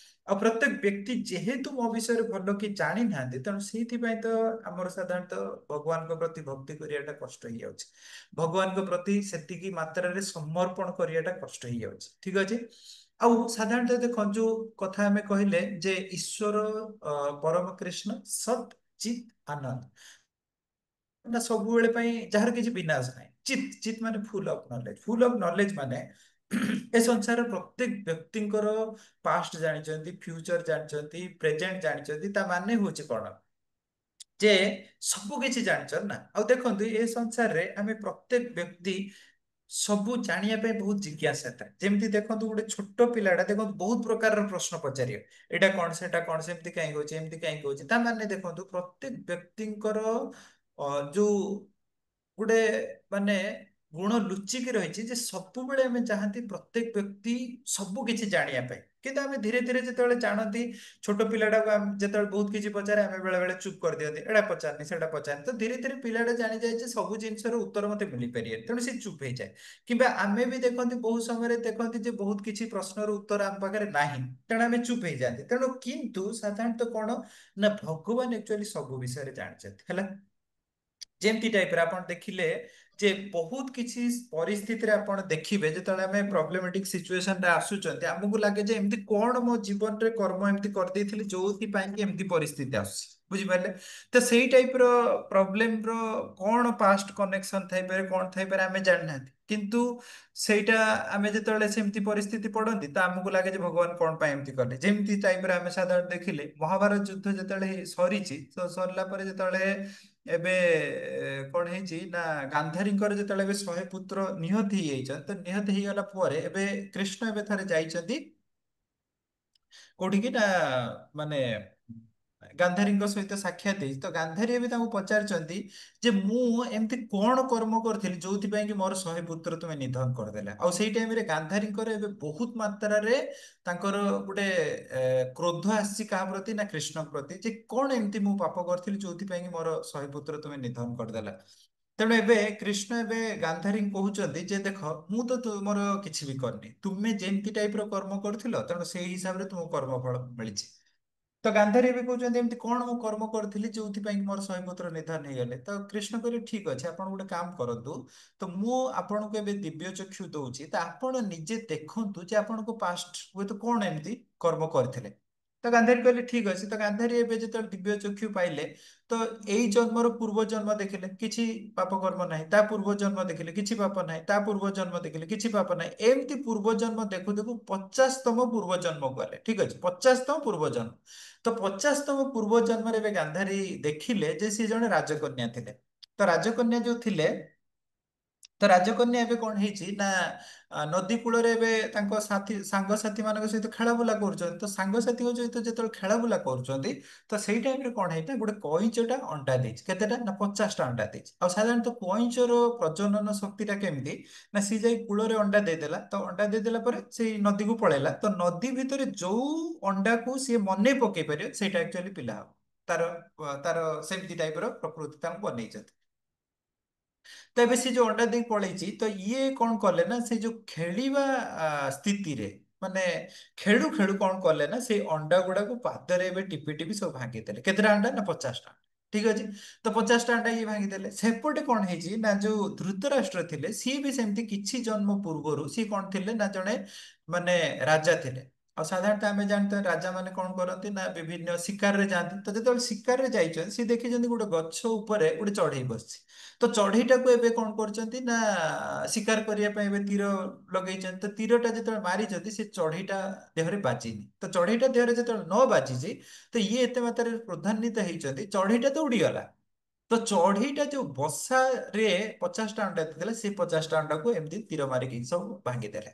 ଆଉ ପ୍ରତ୍ୟେକ ବ୍ୟକ୍ତି ଯେହେତୁ ମୋ ବିଷୟରେ ଭଲ କି ଜାଣିନାହାନ୍ତି ତେଣୁ ସେଇଥିପାଇଁ ତ ଆମର ସାଧାରଣତଃ ଭଗବାନଙ୍କ ପ୍ରତି ଭକ୍ତି କରିବାଟା କଷ୍ଟ ହେଇଯାଉଛି ଭଗବାନଙ୍କ ପ୍ରତି ସେତିକି ମାତ୍ରାରେ ସମର୍ପଣ କରିବାଟା କଷ୍ଟ ହେଇଯାଉଛି ଠିକ ଅଛି ଆଉ ସାଧାରଣତଃ ଦେଖ ଯୋଉ କଥା ଆମେ କହିଲେ ଯେ ଈଶ୍ୱର ପରମ କୃଷ୍ଣ ସତ୍ ଚିତ୍ ଆନନ୍ଦ ନା ସବୁବେଳେ ପାଇଁ ଯାହାର କିଛି ବିନାଶ ନାହିଁ ଚିତ୍ ଚିତ୍ ମାନେ ଫୁଲ ଅଫ ନଲେଜ ମାନେ ଏ ସଂସାର ପ୍ରତ୍ୟେକ ବ୍ୟକ୍ତିଙ୍କର ପାଷ୍ଟ ଜାଣିଛନ୍ତି ଫ୍ୟୁଚର ଜାଣିଛନ୍ତି ପ୍ରେଜେଣ୍ଟ ଜାଣିଛନ୍ତି ତା ମାନେ ହଉଛି କଣ ଯେ ସବୁ କିଛି ଜାଣିଛନ୍ତି ନା ଆଉ ଦେଖନ୍ତୁ ଏ ସଂସାରରେ ଆମେ ପ୍ରତ୍ୟେକ ବ୍ୟକ୍ତି ସବୁ ଜାଣିବା ପାଇଁ ବହୁତ ଜିଜ୍ଞାସା ଥାଏ ଯେମିତି ଦେଖନ୍ତୁ ଗୋଟେ ଛୋଟ ପିଲାଟା ଦେଖନ୍ତୁ ବହୁତ ପ୍ରକାରର ପ୍ରଶ୍ନ ପଚାରିବ ଏଇଟା କଣ ସେଟା କଣ ସେମିତି କାହିଁକି ହଉଛି ଏମିତି କାହିଁକି ହଉଛି ତା ମାନେ ଦେଖନ୍ତୁ ପ୍ରତ୍ୟେକ ବ୍ୟକ୍ତିଙ୍କର ଯୋଉ ଗୋଟେ ମାନେ ଗୁଣ ଲୁଚିକି ରହିଛି ଯେ ସବୁବେଳେ ଆମେ ଚାହାନ୍ତି ପ୍ରତ୍ୟେକ ବ୍ୟକ୍ତି ସବୁ କିଛି ଜାଣିବା ପାଇଁ କିନ୍ତୁ ଆମେ ଧୀରେ ଧୀରେ ଯେତେବେଳେ ଜାଣନ୍ତି ଛୋଟ ପିଲାଟାକୁ ଆମେ ଯେତେବେଳେ ବହୁତ କିଛି ପଚାରେ ଆମେ ବେଳେ ବେଳେ ଚୁପ୍ କରିଦିଅନ୍ତି ଏଇଟା ପଚାରନି ସେଟା ପଚାରନି ତ ଧୀରେ ଧୀରେ ପିଲାଟା ଜାଣିଯାଏ ଯେ ସବୁ ଜିନିଷର ଉତ୍ତର ମତେ ମିଳିପାରିବନି ତେଣୁ ସେ ଚୁପ୍ ହେଇଯାଏ କିମ୍ବା ଆମେ ବି ଦେଖନ୍ତି ବହୁତ ସମୟରେ ଦେଖନ୍ତି ଯେ ବହୁତ କିଛି ପ୍ରଶ୍ନର ଉତ୍ତର ଆମ ପାଖରେ ନାହିଁ ତେଣୁ ଆମେ ଚୁପ୍ ହେଇଯାନ୍ତି ତେଣୁ କିନ୍ତୁ ସାଧାରଣତଃ କଣ ନା ଭଗବାନ ଆକ୍ଚୁଆଲି ସବୁ ବିଷୟରେ ଜାଣିଛନ୍ତି ହେଲା ଯେମିତି ଟାଇପର ଆପଣ ଦେଖିଲେ ଯେ ବହୁତ କିଛି ପରିସ୍ଥିତିରେ ଆପଣ ଦେଖିବେ ଯେତେବେଳେ ଆମେ ପ୍ରୋବ୍ଲେମେଟିକ ସିଚୁଏସନରେ ଆସୁଛନ୍ତି ଆମକୁ ଲାଗେ ଯେ ଏମିତି କଣ ମୋ ଜୀବନରେ କର୍ମ ଏମିତି କରିଦେଇଥିଲି ଯୋଉଥିପାଇଁ କି ଏମିତି ପରିସ୍ଥିତି ଆସୁଛି ବୁଝିପାରିଲେ ତ ସେଇ ଟାଇପର ପ୍ରୋବ୍ଲେମର କଣ ପାଷ୍ଟ କନେକ୍ସନ ଥାଇପାରେ କଣ ଥାଇପାରେ ଆମେ ଜାଣିନାହାନ୍ତି କିନ୍ତୁ ସେଇଟା ଆମେ ଯେତେବେଳେ ସେମିତି ପରିସ୍ଥିତି ପଡନ୍ତି ତ ଆମକୁ ଲାଗେ ଯେ ଭଗବାନ କଣ ପାଇଁ ଏମିତି କଲେ ଯେମିତି ଟାଇପର ଆମେ ସାଧାରଣ ଦେଖିଲେ ମହାଭାରତ ଯୁଦ୍ଧ ଯେତେବେଳେ ସରିଛି ତ ସରିଲା ପରେ ଯେତେବେଳେ ଏବେ କଣ ହେଇଛି ନା ଗାନ୍ଧାରୀଙ୍କର ଯେତେବେଳେ ଏବେ 100 ପୁତ୍ର ନିହତ ହେଇଯାଇଛନ୍ତି ତ ନିହତ ହେଇଗଲା ପରେ ଏବେ କୃଷ୍ଣ ଏବେ ଥରେ ଯାଇଛନ୍ତି କୋଉଠିକି ନା ମାନେ ଗାନ୍ଧାରୀଙ୍କ ସହିତ ସାକ୍ଷାତ ହେଇଛି। ତ ଗାନ୍ଧାରୀ ଏବେ ତାଙ୍କୁ ପଚାରିଛନ୍ତି ଯେ ମୁଁ ଏମିତି କଣ କର୍ମ କରିଥିଲି ଯୋଉଥିପାଇଁ କି ମୋର 100 ପୁତ୍ର ତୁମେ ନିଧନ କରିଦେଲା। ଆଉ ସେଇ ଟାଇମରେ ଗାନ୍ଧାରୀଙ୍କର ଏବେ ବହୁତ ମାତ୍ରାରେ ତାଙ୍କର ଗୋଟେ କ୍ରୋଧ ଆସିଛି କାହା ପ୍ରତି ନା କୃଷ୍ଣଙ୍କ ପ୍ରତି, ଯେ କଣ ଏମିତି ମୁଁ ପାପ କରିଥିଲି ଯୋଉଥିପାଇଁ କି ମୋର 100 ପୁତ୍ର ତୁମେ ନିଧନ କରିଦେଲା। ତେଣୁ ଏବେ କୃଷ୍ଣ ଏବେ ଗାନ୍ଧାରୀଙ୍କୁ କହୁଛନ୍ତି ଯେ ଦେଖ ମୁଁ ତ ତୁମର କିଛି ବି କରିନି, ତୁମେ ଯେମିତି ଟାଇପ ର କର୍ମ କରୁଥିଲ ତେଣୁ ସେଇ ହିସାବରେ ତୁମକୁ କର୍ମଫଳ ମିଳିଛି। ତ ଗାନ୍ଧାରୀ ବି କହୁଛନ୍ତି ଏମିତି କଣ ମୁଁ କର୍ମ କରିଥିଲି ଯୋଉଥିପାଇଁ କି ମୋର 100 ପୁତ୍ର ନିଧନ ହେଇଗଲେ। ତ କୃଷ୍ଣ କହିଲେ ଠିକ ଅଛି ଆପଣ ଗୋଟେ କାମ କରନ୍ତୁ, ତ ମୁଁ ଆପଣଙ୍କୁ ଏବେ ଦିବ୍ୟ ଚକ୍ଷୁ ଦଉଛି, ତ ଆପଣ ନିଜେ ଦେଖନ୍ତୁ ଯେ ଆପଣଙ୍କୁ ପାଷ୍ଟ ହୁଏତ କଣ ଏମିତି କର୍ମ କରିଥିଲେ। ତ ଗାନ୍ଧାରୀ କହିଲେ ଠିକ ଅଛି। ତ ଗାନ୍ଧାରୀ ଏବେ ଯେତେବେଳେ ଦିବ୍ୟ ଚକ୍ଷୁ ପାଇଲେ ତ ଏଇ ଜନ୍ମର ପୂର୍ବ ଜନ୍ମ ଦେଖିଲେ କିଛି ପାପ କର୍ମ ନାହିଁ, ତା ପୂର୍ବ ଜନ୍ମ ଦେଖିଲେ କିଛି ପାପ ନାହିଁ, ତା ପୂର୍ବ ଜନ୍ମ ଦେଖିଲେ କିଛି ପାପ ନାହିଁ, ଏମିତି ପୂର୍ବ ଜନ୍ମ ଦେଖୁ ଦେଖୁ 50ତମ ପୂର୍ବ ଜନ୍ମକୁ ଗଲେ। ଠିକ ଅଛି, 50ତମ ପୂର୍ବ ଜନ୍ମ। ତ 50ତମ ପୂର୍ବ ଜନ୍ମରେ ଏବେ ଗାନ୍ଧାରୀ ଦେଖିଲେ ଯେ ସିଏ ଜଣେ ରାଜକନ୍ୟା ଥିଲେ। ତ ରାଜକନ୍ୟା ଯୋଉ ଥିଲେ, ତ ରାଜକନ୍ୟା ଏବେ କଣ ହେଇଛି ନା ନଦୀ କୂଳରେ ଏବେ ତାଙ୍କ ସାଙ୍ଗସାଥି ମାନଙ୍କ ସହିତ ଖେଳବୁଲା କରୁଛନ୍ତି। ତ ସାଙ୍ଗସାଥିଙ୍କ ସହିତ ଯେତେବେଳେ ଖେଳବୁଲା କରୁଛନ୍ତି ତ ସେଇ ଟାଇମରେ କଣ ହେଇଥିଲା, ଗୋଟେ କଇଁଚଟା ଅଣ୍ଡା ଦେଇଛି। କେତେଟା ନା 50ଟା ଅଣ୍ଡା ଦେଇଛି। ଆଉ ସାଧାରଣତଃ କଇଁଚର ପ୍ରଜନନ ଶକ୍ତିଟା କେମିତି ନା ସିଏ ଯାଇ କୂଳରେ ଅଣ୍ଡା ଦେଇଦେଲା, ତ ଅଣ୍ଡା ଦେଇଦେଲା ପରେ ସେଇ ନଦୀକୁ ପଳେଇଲା, ତ ନଦୀ ଭିତରେ ଯୋଉ ଅଣ୍ଡାକୁ ସିଏ ମନେ ପକେଇ ପାରିବ ସେଇଟା ଆକ୍ଚୁଆଲି ପିଲା ହବ। ତାର ତାର ସେମିତି ଟାଇପର ପ୍ରକୃତି ତାଙ୍କୁ ବନେଇଛନ୍ତି। ତ ଏବେ ସେ ଯୋଉ ଅଣ୍ଡା ଦେଇ ପଳେଇଛି, ତ ଇଏ କଣ କଲେ ନା ସେ ଯୋଉ ଖେଳିବା ସ୍ଥିତିରେ ମାନେ ଖେଳୁ ଖେଳୁ କଣ କଲେ ନା ସେଇ ଅଣ୍ଡା ଗୁଡାକୁ ପାଦରେ ଏବେ ଟିପି ଟିପି ସବୁ ଭାଙ୍ଗିଦେଲେ। କେତେଟା ଅଣ୍ଡା ନା 50ଟା। ଠିକ ଅଛି। ତ 50ଟା ଅଣ୍ଡା ଇଏ ଭାଙ୍ଗିଦେଲେ। ସେପଟେ କଣ ହେଇଛି ନା ଯୋଉ ଧୃତରାଷ୍ଟ୍ର ଥିଲେ ସିଏ ବି ସେମିତି କିଛି ଜନ୍ମ ପୂର୍ବରୁ ସିଏ କଣ ଥିଲେ ନା ଜଣେ ମାନେ ରାଜା ଥିଲେ। ଆଉ ସାଧାରଣତଃ ଆମେ ଜାଣିଥିବା ରାଜା ମାନେ କଣ କରନ୍ତି ନା ବିଭିନ୍ନ ଶିକାରରେ ଯାଆନ୍ତି। ତ ଯେତେବେଳେ ଶିକାରରେ ଯାଇଛନ୍ତି ସିଏ ଦେଖିଛନ୍ତି ଗୋଟେ ଗଛ ଉପରେ ଗୋଟେ ଚଢେଇ ବସିଛି। ତ ଚଢେଇଟାକୁ ଏବେ କଣ କରୁଛନ୍ତି ନା ଶିକାର କରିବା ପାଇଁ ଏବେ ତୀର ଲଗେଇଛନ୍ତି। ତ ତୀରଟା ଯେତେବେଳେ ମାରିଛନ୍ତି ସେ ଚଢେଇଟା ଦେହରେ ବାଜିନି। ତ ଚଢେଇଟା ଦେହରେ ଯେତେବେଳେ ନ ବାଜିଛି ତ ଇଏ ଏତେ ମାତ୍ରାରେ କ୍ରୋଧାନ୍ୱିତ ହେଇଛନ୍ତି, ଚଢେଇଟା ତ ଉଡିଗଲା। ତ ଚଢେଇଟା ଯୋଉ ବସାରେ 50ଟା ଅଣ୍ଡା ଦେଇଥିଲା ସେ 50ଟା ଅଣ୍ଡାକୁ ଏମିତି ତୀର ମାରିକି ସବୁ ଭାଙ୍ଗିଦେଲେ।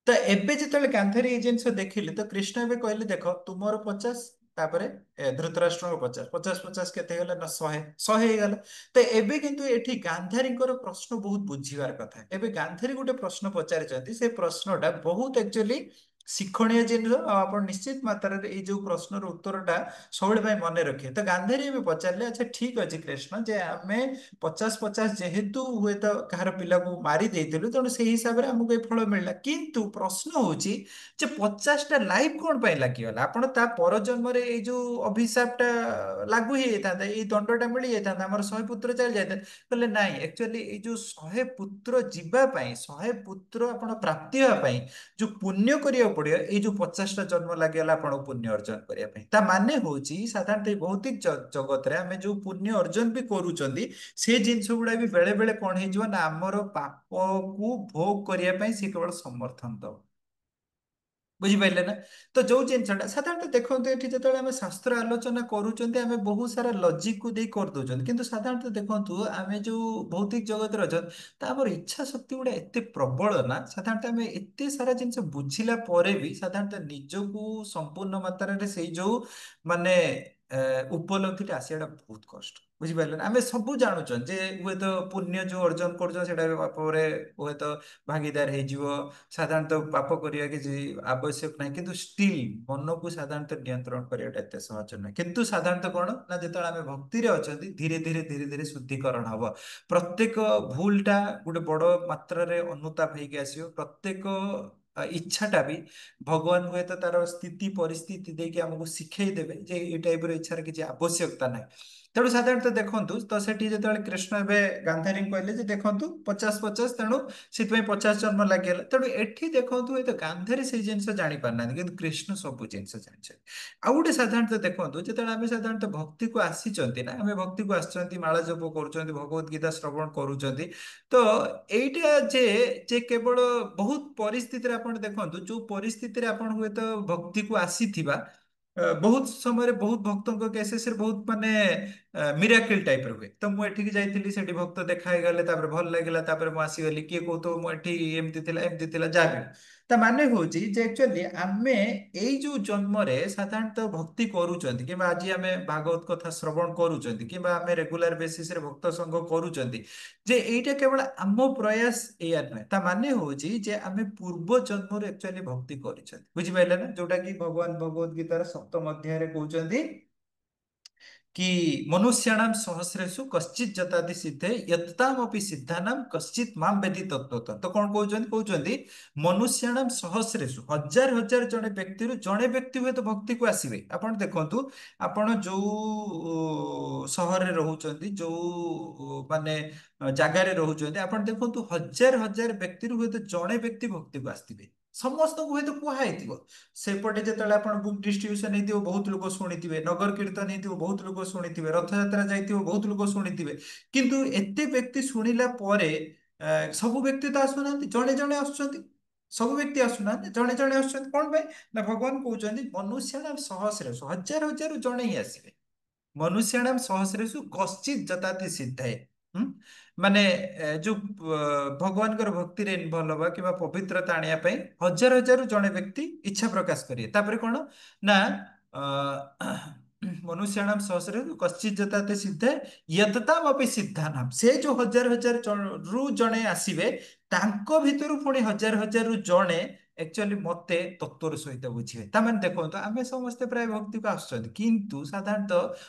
ତ ଏବେ ଯେତେବେଳେ ଗାନ୍ଧାରୀ ଏଇ ଜିନିଷ ଦେଖିଲେ ତ କୃଷ୍ଣ ଏବେ କହିଲେ ଦେଖ ତୁମର 50, ତାପରେ ଧୃତରାଷ୍ଟ୍ରଙ୍କ 50, 50 50 କେତେ ହେଇଗଲା ନା 100, 100 ହେଇଗଲା। ତ ଏବେ କିନ୍ତୁ ଏଠି ଗାନ୍ଧାରୀଙ୍କର ପ୍ରଶ୍ନ ବହୁତ ବୁଝିବାର କଥା। ଏବେ ଗାନ୍ଧାରୀ ଗୋଟେ ପ୍ରଶ୍ନ ପଚାରିଛନ୍ତି, ସେ ପ୍ରଶ୍ନଟା ବହୁତ ଆକ୍ଚୁଆଲି ଶିକ୍ଷଣୀୟ ଜିନିଷ। ଆଉ ଆପଣ ନିଶ୍ଚିତ ମାତ୍ରାରେ ଏଇ ଯୋଉ ପ୍ରଶ୍ନର ଉତ୍ତରଟା ସବୁବେଳେ ପାଇଁ ମନେ ରଖିବେ। ତ ଗାନ୍ଧାରୀ ଏବେ ପଚାରିଲେ ଆଚ୍ଛା ଠିକ ଅଛି କୃଷ୍ଣ, ଯେ ଆମେ 50 50 ଯେହେତୁ ହୁଏତ କାହାର ପିଲାକୁ ମାରି ଦେଇଥିଲୁ ତେଣୁ ସେଇ ହିସାବରେ ଆମକୁ ଏ ଫଳ ମିଳିଲା, କିନ୍ତୁ ପ୍ରଶ୍ନ ହଉଛି ଯେ 50ଟା ଲାଇଫ କଣ ପାଇଁ ଲାଗିଗଲା? ଆପଣ ତା ପର ଜନ୍ମରେ ଏଇ ଯୋଉ ଅଭିଶାପଟା ଲାଗୁ ହେଇଯାଇଥାନ୍ତା, ଏଇ ଦଣ୍ଡଟା ମିଳି ଯାଇଥାନ୍ତା, ଆମର 100 ପୁତ୍ର ଚାଲି ଯାଇଥାନ୍ତା। କହିଲେ ନାଇଁ, ଆକ୍ଚୁଆଲି ଏଇ ଯୋଉ 100 ପୁତ୍ର ଯିବା ପାଇଁ, 100 ପୁତ୍ର ଆପଣ ପ୍ରାପ୍ତି ହେବା ପାଇଁ ଯୋଉ ପୁଣ୍ୟ କରିବାକୁ ପଡିବ, ଏଇ ଯୋଉ 50ଟା ଜନ୍ମ ଲାଗିଗଲା ଆପଣଙ୍କୁ ପୁଣ୍ୟ ଅର୍ଜନ କରିବା ପାଇଁ। ତା ମାନେ ହଉଛି ସାଧାରଣତଃ ଏଇ ଭୌତିକ ଜଗତରେ ଆମେ ଯୋଉ ପୁଣ୍ୟ ଅର୍ଜନ ବି କରୁଛନ୍ତି ସେ ଜିନିଷ ଗୁଡା ବି ବେଳେ ବେଳେ କଣ ହେଇଯିବ ନା ଆମର ପାପକୁ ଭୋଗ କରିବା ପାଇଁ ସେ କେବଳ ସମର୍ଥନ ଦବ। ବୁଝିପାରିଲେ ନା? ତ ଯୋଉ ଜିନିଷଟା ସାଧାରଣତଃ ଦେଖନ୍ତୁ ଏଠି ଯେତେବେଳେ ଆମେ ଶାସ୍ତ୍ର ଆଲୋଚନା କରୁଛନ୍ତି ଆମେ ବହୁତ ସାରା ଲଜିକକୁ ଦେଇ କରିଦଉଛନ୍ତି, କିନ୍ତୁ ସାଧାରଣତଃ ଦେଖନ୍ତୁ ଆମେ ଯୋଉ ଭୌତିକ ଜଗତରେ ଅଛନ୍ତି ତ ଆମର ଇଚ୍ଛା ଶକ୍ତି ଗୁଡା ଏତେ ପ୍ରବଳ ନା ସାଧାରଣତଃ ଆମେ ଏତେ ସାରା ଜିନିଷ ବୁଝିଲା ପରେ ବି ସାଧାରଣତଃ ନିଜକୁ ସମ୍ପୂର୍ଣ୍ଣ ମାତ୍ରାରେ ସେଇ ଯୋଉ ମାନେ ଉପଲବ୍ଧିଟା ଆସିବାଟା ବହୁତ କଷ୍ଟ। ବୁଝିପାରିଲେ ନା? ଆମେ ସବୁ ଜାଣୁଛନ୍ତି ଯେ ହୁଏତ ପୁଣ୍ୟ ଯୋଉ ଅର୍ଜନ କରୁଛନ୍ତି ସେଟା ବି ପାପରେ ହୁଏତ ଭାଗିଦାର ହେଇଯିବ। ସାଧାରଣତଃ ପାପ କରିବା କିଛି ଆବଶ୍ୟକ ନାହିଁ, କିନ୍ତୁ ଷ୍ଟିଲ୍ ମନକୁ ସାଧାରଣତଃ ନିୟନ୍ତ୍ରଣ କରିବାଟା ଏତେ ସହଜ ନୁହେଁ। କିନ୍ତୁ ସାଧାରଣତଃ କଣ ନା ଯେତେବେଳେ ଆମେ ଭକ୍ତିରେ ଅଛନ୍ତି ଧୀରେ ଧୀରେ ଧୀରେ ଧୀରେ ଶୁଦ୍ଧିକରଣ ହବ। ପ୍ରତ୍ୟେକ ଭୁଲଟା ଗୋଟେ ବଡ ମାତ୍ରାରେ ଅନୁତାପ ହେଇକି ଆସିବ। ପ୍ରତ୍ୟେକ ଇଚ୍ଛାଟା ବି ଭଗବାନ ହୁଏତ ତାର ସ୍ଥିତି ପରିସ୍ଥିତି ଦେଇକି ଆମକୁ ଶିଖେଇ ଦେବେ ଯେ ଏଇ ଟାଇପର ଇଚ୍ଛାର କିଛି ଆବଶ୍ୟକତା ନାହିଁ। ତେଣୁ ସାଧାରଣତଃ ଦେଖନ୍ତୁ ତ ସେଠି ଯେତେବେଳେ କୃଷ୍ଣ ଏବେ ଗାନ୍ଧାରୀଙ୍କୁ କହିଲେ ଯେ ଦେଖନ୍ତୁ 50 50 ତେଣୁ ସେଥିପାଇଁ 50 ଜନ୍ମ ଲାଗିଗଲା। ତେଣୁ ଏଠି ଦେଖନ୍ତୁ ଏତ ଗାନ୍ଧାରୀ ସେଇ ଜିନିଷ ଜାଣି ପାରୁନାହାନ୍ତି, କିନ୍ତୁ କୃଷ୍ଣ ସବୁ ଜିନିଷ ଜାଣିଛନ୍ତି। ଆଉ ଗୋଟେ ସାଧାରଣତଃ ଦେଖନ୍ତୁ ଯେତେବେଳେ ଆମେ ସାଧାରଣତଃ ଭକ୍ତିକୁ ଆସିଛନ୍ତି ନା, ଆମେ ଭକ୍ତିକୁ ଆସିଛନ୍ତି, ମାଳ ଜପ କରୁଛନ୍ତି, ଭଗବତ ଗୀତା ଶ୍ରବଣ କରୁଛନ୍ତି, ତ ଏଇଟା ଯେ ଯେ କେବଳ ବହୁତ ପରିସ୍ଥିତିରେ ଆପଣ ଦେଖନ୍ତୁ ଯୋଉ ପରିସ୍ଥିତିରେ ଆପଣ ହୁଏତ ଭକ୍ତିକୁ ଆସିଥିବା ବହୁତ ସମୟରେ ବହୁତ ଭକ୍ତଙ୍କ କେସେସରେ ବହୁତ ମାନେ ମିରାକିଲ ଟାଇପର ହୁଏ। ତ ମୁଁ ଏଠିକି ଯାଇଥିଲି ସେଠି ଭକ୍ତ ଦେଖା ହେଇଗଲେ ତାପରେ ଭଲ ଲାଗିଲା ତାପରେ ମୁଁ ଆସିଗଲି, କିଏ କହୁଥିବ ମୁଁ ଏଠି ଏମିତି ଥିଲା ଏମିତି ଥିଲା ଯାହା ବି। ତା ମାନେ ହଉଛି ଯେ ଆକ୍ଚୁଆଲି ଆମେ ଏଇ ଯୋଉ ଜନ୍ମରେ ସାଧାରଣତଃ ଭକ୍ତି କରୁଛନ୍ତି କିମ୍ବା ଆଜି ଆମେ ଭାଗବତ କଥା ଶ୍ରବଣ କରୁଛନ୍ତି କିମ୍ବା ଆମେ ରେଗୁଲାର ବେସିସରେ ଭକ୍ତ ସଙ୍ଗ କରୁଛନ୍ତି ଯେ ଏଇଟା କେବଳ ଆମ ପ୍ରୟାସ ଏଇଆ ନୁହେଁ ତା ମାନେ ହଉଛି ଯେ ଆମେ ପୂର୍ବ ଜନ୍ମରେ ଆକ୍ଚୁଆଲି ଭକ୍ତି କରିଛନ୍ତି ବୁଝିପାରିଲେ ନା ଯୋଉଟା କି ଭଗବାନ ଭଗବତ ଗୀତାର ସପ୍ତମ ଅଧ୍ୟାୟରେ କହୁଛନ୍ତି कि मनुष्याणाम सहस्रेषु कश्चित जताति सिद्धे यत्तामपि सिद्धानाम कश्चित माम वेति तत्त्वतः तो कौन कहउଛନ୍ତି मनुष्याणाम सहस्रेषु हजार हजार जने व्यक्ति जड़े व्यक्ति हुए तो भक्ति को आसीबे आपण देखंतु आपण जो सहर रे रहउଛନ୍ତି जो माने ଜାଗାରେ ରହୁଛନ୍ତି ଆପଣ ଦେଖନ୍ତୁ ହଜାର ହଜାର ବ୍ୟକ୍ତିରୁ ହୁଏତ ଜଣେ ବ୍ୟକ୍ତି ଭକ୍ତିକୁ ଆସିଥିବେ ସମସ୍ତଙ୍କୁ ହୁଏତ କୁହା ହେଇଥିବ ସେପଟେ ଯେତେବେଳେ ଆପଣ ବୁକ୍ ଡିଷ୍ଟ୍ରିବ୍ୟୁସନ ହେଇଥିବ ବହୁତ ଲୋକ ଶୁଣିଥିବେ ନଗର କୀର୍ତ୍ତନ ହେଇଥିବ ବହୁତ ଲୋକ ଶୁଣିଥିବେ ରଥଯାତ୍ରା ଯାଇଥିବ ବହୁତ ଲୋକ ଶୁଣିଥିବେ କିନ୍ତୁ ଏତେ ବ୍ୟକ୍ତି ଶୁଣିଲା ପରେ ସବୁ ବ୍ୟକ୍ତି ତ ଆସୁନାହାନ୍ତି ଜଣେ ଜଣେ ଆସୁଛନ୍ତି ସବୁ ବ୍ୟକ୍ତି ଆସୁନାହାନ୍ତି ଜଣେ ଜଣେ ଆସୁଛନ୍ତି କଣ ପାଇଁ ନା ଭଗବାନ କହୁଛନ୍ତି ମନୁଷ୍ୟ ସହସ୍ର ହଜାର ହଜାରରୁ ଜଣେ ହିଁ ଆସିବେ ମନୁଷ୍ୟାଣାମ୍ ସହସ୍ରେଷୁ କଶ୍ଚିତ୍ ଯତାତି ସିଦ୍ଧାଏ ହୁଁ? ମାନେ ଯୋଉ ଭଗବାନଙ୍କର ଭକ୍ତିରେ ଇନଭଲ୍ଭ ହବା କିମ୍ବା ପବିତ୍ରତା ଆଣିବା ପାଇଁ ହଜାର ହଜାରରୁ ଜଣେ ବ୍ୟକ୍ତି ଇଚ୍ଛା ପ୍ରକାଶ କରିବେ ତାପରେ କଣ ନା ମନୁଷ୍ୟାଣାମ୍ ସହସ୍ରେଷୁ କଶ୍ଚିତ୍ ଯତାତି ସିଦ୍ଧାଏ ୟତତାମ୍ ଅପି ସିଦ୍ଧାନାମ୍ ସେ ଯୋଉ ହଜାର ହଜାର ରୁ ଜଣେ ଆସିବେ ତାଙ୍କ ଭିତରୁ ପୁଣି ହଜାର ହଜାରରୁ ଜଣେ ଆକ୍ଚୁଆଲି ମତେ ତତ୍ଵର ସହିତ ବୁଝିବେ ତାମାନେ ଦେଖନ୍ତୁ ଆମେ ସମସ୍ତେ ପ୍ରାୟ ଭକ୍ତିକୁ ଆସୁଛନ୍ତି କିନ୍ତୁ ସାଧାରଣତଃ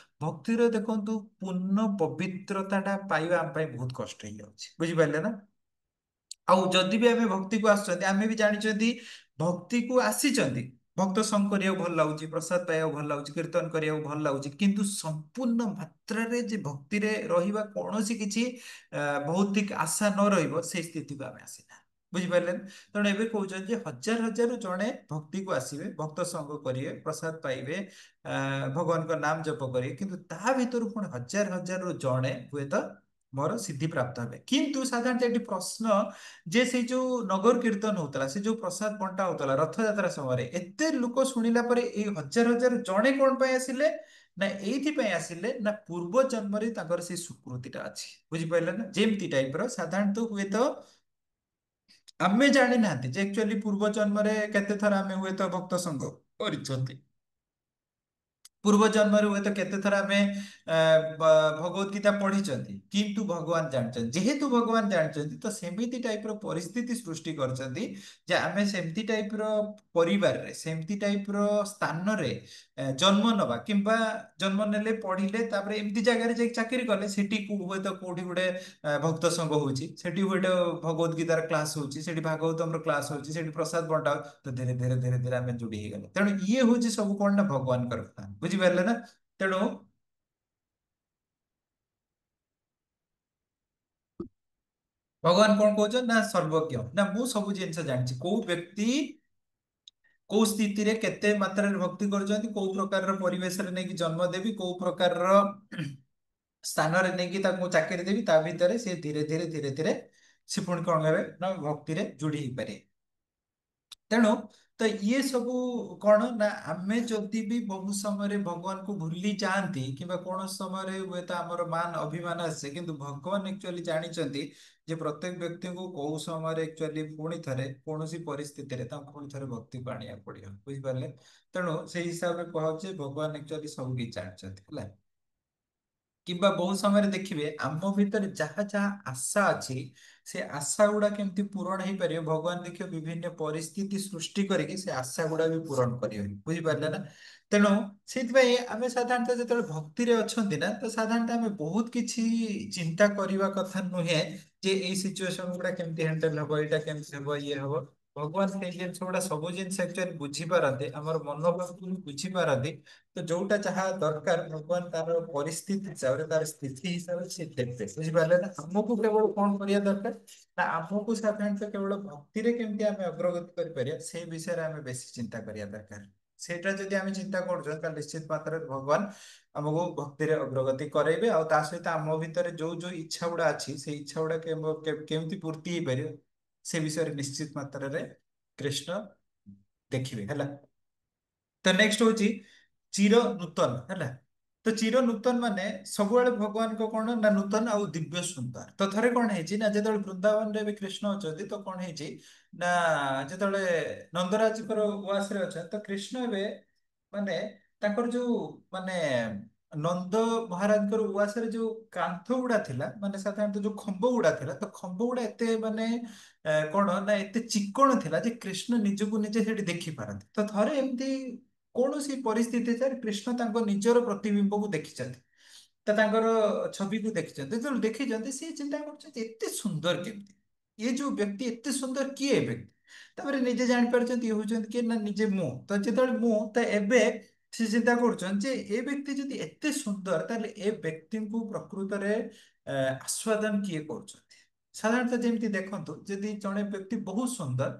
ଭକ୍ତିର ଦେଖନ୍ତୁ ପୂର୍ଣ୍ଣ ପବିତ୍ରତା ଟା ପାଇବା ଆମ ପାଇଁ ବହୁତ କଷ୍ଟ ହେଇଯାଉଛି ବୁଝିପାରିଲେ ନା ଆଉ ଯଦି ବି ଆମେ ଭକ୍ତିକୁ ଆସୁଛନ୍ତି ଆମେ ବି ଜାଣିଛନ୍ତି ଭକ୍ତିକୁ ଆସିଛନ୍ତି ଭକ୍ତ ସଙ୍ଗ କରିବାକୁ ଭଲ ଲାଗୁଛି ପ୍ରସାଦ ପାଇବାକୁ ଭଲ ଲାଗୁଛି କୀର୍ତ୍ତନ କରିବାକୁ ଭଲ ଲାଗୁଛି କିନ୍ତୁ ସମ୍ପୂର୍ଣ୍ଣ ମାତ୍ରାରେ ଯେ ଭକ୍ତିରେ ରହିବା କୌଣସି କିଛି ଭୌତିକ ଆଶା ନ ରହିବ ସେଇ ସ୍ଥିତିକୁ ଆମେ ଆସିନା ବୁଝିପାରିଲେ ନା? ତେଣୁ ଏବେ କହୁଛନ୍ତି ଯେ ହଜାର ହଜାରରୁ ଜଣେ ଭକ୍ତିକୁ ଆସିବେ ଭକ୍ତ ସଙ୍ଗ କରିବେ ପ୍ରସାଦ ପାଇବେ ଭଗବାନଙ୍କ ନାମ ଜପ କରିବେ କିନ୍ତୁ ତା ଭିତରୁ ପୁଣି ହଜାର ହଜାରରୁ ଜଣେ ହୁଏତ ମୋର ସିଦ୍ଧି ପ୍ରାପ୍ତ ହେବେ କିନ୍ତୁ ସାଧାରଣତଃ ଏଠି ପ୍ରଶ୍ନ ଯେ ସେଇ ଯୋଉ ନଗର କୀର୍ତ୍ତନ ହଉଥିଲା ସେ ଯୋଉ ପ୍ରସାଦ ବଣ୍ଟା ହଉଥିଲା ରଥଯାତ୍ରା ସମୟରେ ଏତେ ଲୋକ ଶୁଣିଲା ପରେ ଏଇ ହଜାର ହଜାର ଜଣେ କଣ ପାଇଁ ଆସିଲେ ନା ଏଇଥିପାଇଁ ଆସିଲେ ନା ପୂର୍ବ ଜନ୍ମରେ ତାଙ୍କର ସେଇ ସୁକୃତିଟା ଅଛି ବୁଝିପାରିଲେ ନା ଯେମିତି ଟାଇପର ସାଧାରଣତଃ ହୁଏତ ଆମେ ଜାଣିନାହାନ୍ତି ଯେ ଆକ୍ଚୁଆଲି ପୂର୍ବ ଜନ୍ମରେ କେତେ ଥର ଆମେ ହୁଏତ ଭକ୍ତ ସଙ୍ଗ କରିଛନ୍ତି ପୂର୍ବ ଜନ୍ମରେ ହୁଏତ କେତେ ଥର ଆମେ ଭଗବତ ଗୀତା ପଢିଛନ୍ତି କିନ୍ତୁ ଭଗବାନ ଜାଣିଛନ୍ତି ଯେହେତୁ ଭଗବାନ ଜାଣିଛନ୍ତି ତ ସେମିତି ଟାଇପର ପରିସ୍ଥିତି ସୃଷ୍ଟି କରିଛନ୍ତି ଯେ ଆମେ ସେମିତି ଟାଇପର ପରିବାରରେ ସେମିତି ଟାଇପର ସ୍ଥାନରେ ଜନ୍ମ ନବା କିମ୍ବା ଜନ୍ମ ନେଲେ ପଢିଲେ ତାପରେ ଏମିତି ଜାଗାରେ ଯାଇକି ଚାକିରି କଲେ ସେଠି ହୁଏତ କୋଉଠି ଗୋଟେ ଭକ୍ତ ସଂଘ ହଉଛି ସେଠି ଗୋଟେ ଭଗବତ ଗୀତାର କ୍ଲାସ ହଉଛି ସେଠି ଭାଗବତମର କ୍ଲାସ ହଉଛି ସେଠି ପ୍ରସାଦ ବଣ୍ଟା ହଉଛି ତ ଧୀରେ ଧୀରେ ଧୀରେ ଧୀରେ ଆମେ ଯୋଡି ହେଇଗଲେ ତେଣୁ ଇଏ ହଉଛି ସବୁ କଣ ନା ଭଗବାନଙ୍କର କଥା ବୁଝିପାରିଲେ ନା ତେଣୁ ଭଗବାନ କଣ କହୁଛନ୍ତି ନା ସର୍ବଜ୍ଞ ନା ମୁଁ ସବୁ ଜିନିଷ ଜାଣିଛି କୋଉ ବ୍ୟକ୍ତି କୋଉ ସ୍ଥିତିରେ କେତେ ମାତ୍ରାରେ ଭକ୍ତି କରୁଛନ୍ତି କୋଉ ପ୍ରକାରର ପରିବେଶରେ ନେଇକି ଜନ୍ମ ଦେବି କୋଉ ପ୍ରକାରର ସ୍ଥାନରେ ନେଇକି ତାକୁ ଚାକିରି ଦେବି ତା ଭିତରେ ସେ ଧୀରେ ଧୀରେ ଧୀରେ ଧୀରେ ସେ ପୁଣି କଣ ହେବେ ନା ଭକ୍ତିରେ ଯୋଡି ହେଇପାରିବେ ତେଣୁ ତ ଇଏ ସବୁ କଣ ନା ଆମେ ଯଦି ବି ବହୁ ସମୟରେ ଭଗବାନଙ୍କୁ ଭୁଲି ଯାଆନ୍ତି କିମ୍ବା କୌଣସି ସମୟରେ ହୁଏତ ଆମର ମାନ ଅଭିମାନ ଆସେ କିନ୍ତୁ ଭଗବାନ ଆକ୍ଚୁଆଲି ଜାଣିଛନ୍ତି ଯେ ପ୍ରତ୍ୟେକ ବ୍ୟକ୍ତିଙ୍କୁ କୋଉ ସମୟରେ ଆକ୍ଚୁଆଲି ପୁଣି ଥରେ କୌଣସି ପରିସ୍ଥିତିରେ ତାଙ୍କୁ ପୁଣି ଥରେ ଭକ୍ତିକୁ ଆଣିବାକୁ ପଡିବ ବୁଝିପାରିଲେ ତେଣୁ ସେଇ ହିସାବରେ କୁହାଯାଉଛି ଯେ ଭଗବାନ ଆକ୍ଚୁଆଲି ସବୁ କିଛି ଜାଣିଛନ୍ତି ହେଲା କିମ୍ବା ବହୁତ ସମୟରେ ଦେଖିବେ ଆମ ଭିତରେ ଯାହା ଯାହା ଆଶା ଅଛି ସେ ଆଶା ଗୁଡା କେମିତି ପୂରଣ ହେଇପାରିବ ଭଗବାନ ଦେଖିବ ବିଭିନ୍ନ ପରିସ୍ଥିତି ସୃଷ୍ଟି କରିକି ସେ ଆଶା ଗୁଡା ବି ପୂରଣ କରିବେ ବୁଝିପାରିଲେ ନା ତେଣୁ ସେଇଥିପାଇଁ ଆମେ ସାଧାରଣତଃ ଯେତେବେଳେ ଭକ୍ତିରେ ଅଛନ୍ତି ନା ତ ସାଧାରଣତଃ ଆମେ ବହୁତ କିଛି ଚିନ୍ତା କରିବା କଥା ନୁହେଁ ଯେ ଏଇ ସିଚୁଏସନ ଗୁଡା କେମିତି ହ୍ୟାଣ୍ଡେଲ ହବ ଏଇଟା କେମିତି ହବ ଇଏ ହବ ଭଗବାନ ସେଇ ଜିନିଷ ଗୁଡା ସବୁ ଜିନିଷ ଆକ୍ଚୁଆଲି ବୁଝିପାରନ୍ତି ଆମର ମନୋଭାବକୁ ବି ବୁଝିପାରନ୍ତି ତ ଯୋଉଟା ଯାହା ଦରକାର ଭଗବାନ ତାର ପରିସ୍ଥିତି ହିସାବରେ ତାର ସ୍ଥିତି ହିସାବରେ ସେ ଦେବେ ବୁଝିପାରିଲେ ନା ଆମକୁ କେବଳ କଣ କରିବା ଦରକାର ନା ଆମକୁ ସାଧାରଣତଃ କେବଳ ଭକ୍ତିରେ କେମିତି ଆମେ ଅଗ୍ରଗତି କରିପାରିବା ସେଇ ବିଷୟରେ ଆମେ ବେଶୀ ଚିନ୍ତା କରିବା ଦରକାର ସେଇଟା ଯଦି ଆମେ ଚିନ୍ତା କରୁଛୁ ତାହେଲେ ନିଶ୍ଚିତ ମାତ୍ରାରେ ଭଗବାନ ଆମକୁ ଭକ୍ତିରେ ଅଗ୍ରଗତି କରାଇବେ ଆଉ ତା ସହିତ ଆମ ଭିତରେ ଯୋଉ ଯୋଉ ଇଚ୍ଛା ଗୁଡା ଅଛି ସେଇ ଇଚ୍ଛା ଗୁଡା କେମିତି ପୂର୍ତ୍ତି ହେଇପାରିବ ସେ ବିଷୟରେ ନିଶ୍ଚିତ ମାତ୍ରାରେ କୃଷ୍ଣ ଦେଖିବେ ହେଲା ତ ନେକ୍ସଟ ହଉଛି ଚିର ନୂତନ ହେଲା ତ ଚିର ନୂତନ ମାନେ ସବୁବେଳେ ଭଗବାନଙ୍କ କଣ ନା ନୂତନ ଆଉ ଦିବ୍ୟ ସୁନ୍ଦର। ତ ଥରେ କଣ ହେଇଛି ନା ଯେତେବେଳେ ବୃନ୍ଦାବନରେ ଏବେ କୃଷ୍ଣ ଅଛନ୍ତି ତ କଣ ହେଇଛି ନା ଯେତେବେଳେ ନନ୍ଦରାଜଙ୍କର ଉଆସରେ ଅଛନ୍ତି ତ କୃଷ୍ଣ ଏବେ ମାନେ ତାଙ୍କର ଯୋଉ ମାନେ ନନ୍ଦ ମହାରାଜଙ୍କର ଉଆସରେ ଯୋଉ କାନ୍ଥ ଗୁଡା ଥିଲା ମାନେ ସାଧାରଣତଃ ଯୋଉ ଖମ୍ବ ଗୁଡା ଥିଲା ତ ଖମ୍ବ ଗୁଡା ଏତେ ମାନେ କଣ ନା ଏତେ ଚିକ୍କଣ ଥିଲା ଯେ କୃଷ୍ଣ ନିଜକୁ ନିଜେ ସେଠି ଦେଖିପାରନ୍ତି। ତ ଥରେ ଏମିତି କୌଣସି ପରିସ୍ଥିତି କୃଷ୍ଣ ତାଙ୍କ ନିଜର ପ୍ରତିବିମ୍ବକୁ ଦେଖିଛନ୍ତି। ତ ତାଙ୍କର ଛବିକୁ ଦେଖିଛନ୍ତି ଯେତେବେଳେ ଦେଖିଛନ୍ତି ସିଏ ଚିନ୍ତା କରୁଛନ୍ତି ଏତେ ସୁନ୍ଦର କେମିତି, ଇଏ ଯୋଉ ବ୍ୟକ୍ତି ଏତେ ସୁନ୍ଦର କିଏ ଏ ବ୍ୟକ୍ତି। ତାପରେ ନିଜେ ଜାଣିପାରୁଛନ୍ତି ଇଏ ହଉଛନ୍ତି କିଏ ନା ନିଜେ ମୁଁ। ତ ଯେତେବେଳେ ମୁଁ ତ ଏବେ ସେ ଚିନ୍ତା କରୁଛନ୍ତି ଯେ ଏ ବ୍ୟକ୍ତି ଯଦି ଏତେ ସୁନ୍ଦର ତାହେଲେ ଏ ବ୍ୟକ୍ତିଙ୍କୁ ପ୍ରକୃତରେ ଆସ୍ୱାଦନ କିଏ କରୁଛନ୍ତି। ସାଧାରଣତଃ ଯେମିତି ଦେଖନ୍ତୁ ଯଦି ଜଣେ ବ୍ୟକ୍ତି ବହୁତ ସୁନ୍ଦର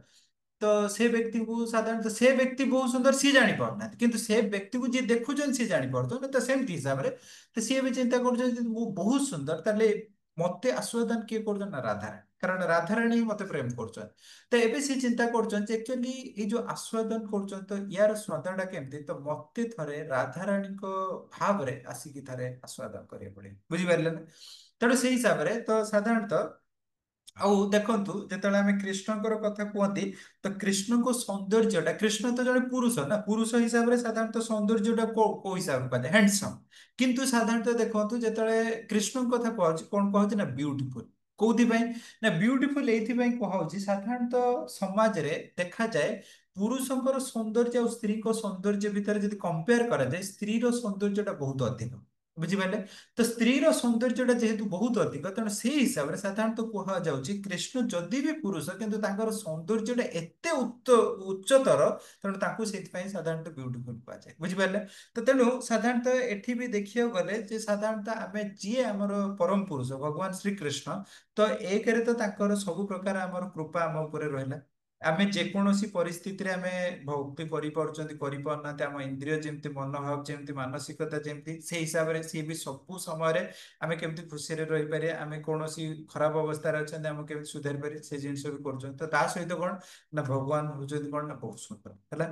ତ ସେ ବ୍ୟକ୍ତିକୁ ସାଧାରଣତଃ ସେ ବ୍ୟକ୍ତି ବହୁତ ସୁନ୍ଦର ସିଏ ଜାଣିପାରୁନାହାନ୍ତି କିନ୍ତୁ ସେ ବ୍ୟକ୍ତିକୁ ଯିଏ ଦେଖୁଛନ୍ତି ସିଏ ଜାଣିପାରୁଛନ୍ତି। ତ ସେମିତି ହିସାବରେ ତ ସିଏ ବି ଚିନ୍ତା କରୁଛନ୍ତି ଯଦି ମୁଁ ବହୁତ ସୁନ୍ଦର ତାହେଲେ ମତେ ଆସ୍ୱାଦନ କିଏ କରୁଛନ୍ତି ନା ରାଧାରାଣୀ, କାରଣ ରାଧାରାଣୀ ହିଁ ମତେ ପ୍ରେମ କରୁଛନ୍ତି। ତ ଏବେ ସିଏ ଚିନ୍ତା କରୁଛନ୍ତି ଯେ ଆକ୍ଚୁଆଲି ଏଇ ଯୋଉ ଆସ୍ୱାଦନ କରୁଛନ୍ତି ତ ୟାର ସ୍ୱାଦଟା କେମିତି, ତ ମତେ ଥରେ ରାଧାରାଣୀଙ୍କ ଭାବରେ ଆସିକି ଥରେ ଆସ୍ୱାଦନ କରିବାକୁ ପଡିବ, ବୁଝିପାରିଲେ ନା। ତେଣୁ ସେଇ ହିସାବରେ ତ ସାଧାରଣତଃ ଆଉ ଦେଖନ୍ତୁ ଯେତେବେଳେ ଆମେ କୃଷ୍ଣଙ୍କର କଥା କୁହନ୍ତି ତ କୃଷ୍ଣଙ୍କ ସୌନ୍ଦର୍ଯ୍ୟଟା, କୃଷ୍ଣ ତ ଜଣେ ପୁରୁଷ ନା, ପୁରୁଷ ହିସାବରେ ସାଧାରଣତଃ ସୌନ୍ଦର୍ଯ୍ୟଟା କୋଉ ହିସାବରେ କୁହାଯାଏ ହ୍ୟାଣ୍ଡସମ୍। କିନ୍ତୁ ସାଧାରଣତଃ ଦେଖନ୍ତୁ ଯେତେବେଳେ କୃଷ୍ଣଙ୍କ କଥା କୁହାଉଛି କଣ କୁହାଉଛି ନା ବ୍ୟୁଟିଫୁଲ। କୋଉଥିପାଇଁ ନା ବ୍ୟୁଟିଫୁଲ ଏଇଥିପାଇଁ କୁହାଉଛି ସାଧାରଣତଃ ସମାଜରେ ଦେଖାଯାଏ ପୁରୁଷଙ୍କର ସୌନ୍ଦର୍ଯ୍ୟ ଆଉ ସ୍ତ୍ରୀଙ୍କ ସୌନ୍ଦର୍ଯ୍ୟ ଭିତରେ ଯଦି କମ୍ପେୟାର କରାଯାଏ ସ୍ତ୍ରୀର ସୌନ୍ଦର୍ଯ୍ୟଟା ବହୁତ ଅଧିକ, ବୁଝିପାରିଲେ। ତ ସ୍ତ୍ରୀର ସୌନ୍ଦର୍ଯ୍ୟଟା ଯେହେତୁ ବହୁତ ଅଧିକ ତେଣୁ ସେଇ ହିସାବରେ ସାଧାରଣତଃ କୁହାଯାଉଛି କୃଷ୍ଣ ଯଦି ବି ପୁରୁଷ କିନ୍ତୁ ତାଙ୍କର ସୌନ୍ଦର୍ଯ୍ୟଟା ଏତେ ଉଚ୍ଚତର ତେଣୁ ତାଙ୍କୁ ସେଇଥିପାଇଁ ସାଧାରଣତଃ ବ୍ୟୁଟିଫୁଲ କୁହାଯାଏ, ବୁଝିପାରିଲେ। ତ ତେଣୁ ସାଧାରଣତଃ ଏଠି ବି ଦେଖିବାକୁ ଗଲେ ଯେ ସାଧାରଣତଃ ଆମେ ଯିଏ ଆମର ପରମ ପୁରୁଷ ଭଗବାନ ଶ୍ରୀକୃଷ୍ଣ ତ ଏକରେ ତ ତାଙ୍କର ସବୁ ପ୍ରକାର ଆମର କୃପା ଆମ ଉପରେ ରହିଲା। ଆମେ ଯେକୌଣସି ପରିସ୍ଥିତିରେ ଆମେ ଭକ୍ତି କରିପାରୁଛନ୍ତି କରିପାରୁନାହାନ୍ତି ଆମ ଇନ୍ଦ୍ରିୟ ଯେମିତି ମନୋଭାବ ଯେମିତି ମାନସିକତା ଯେମିତି ସେଇ ହିସାବରେ ସିଏ ବି ସବୁ ସମୟରେ ଆମେ କେମିତି ଖୁସିରେ ରହିପାରିବା, ଆମେ କୌଣସି ଖରାପ ଅବସ୍ଥାରେ ଅଛନ୍ତି ଆମେ କେମିତି ସୁଧାରି ପାରିବା ସେ ଜିନିଷ ବି କରୁଛନ୍ତି। ତ ତା ସହିତ କଣ ନା ଭଗବାନ ହଉଛନ୍ତି କଣ ନା ବହୁତ ସୁନ୍ଦର ହେଲା।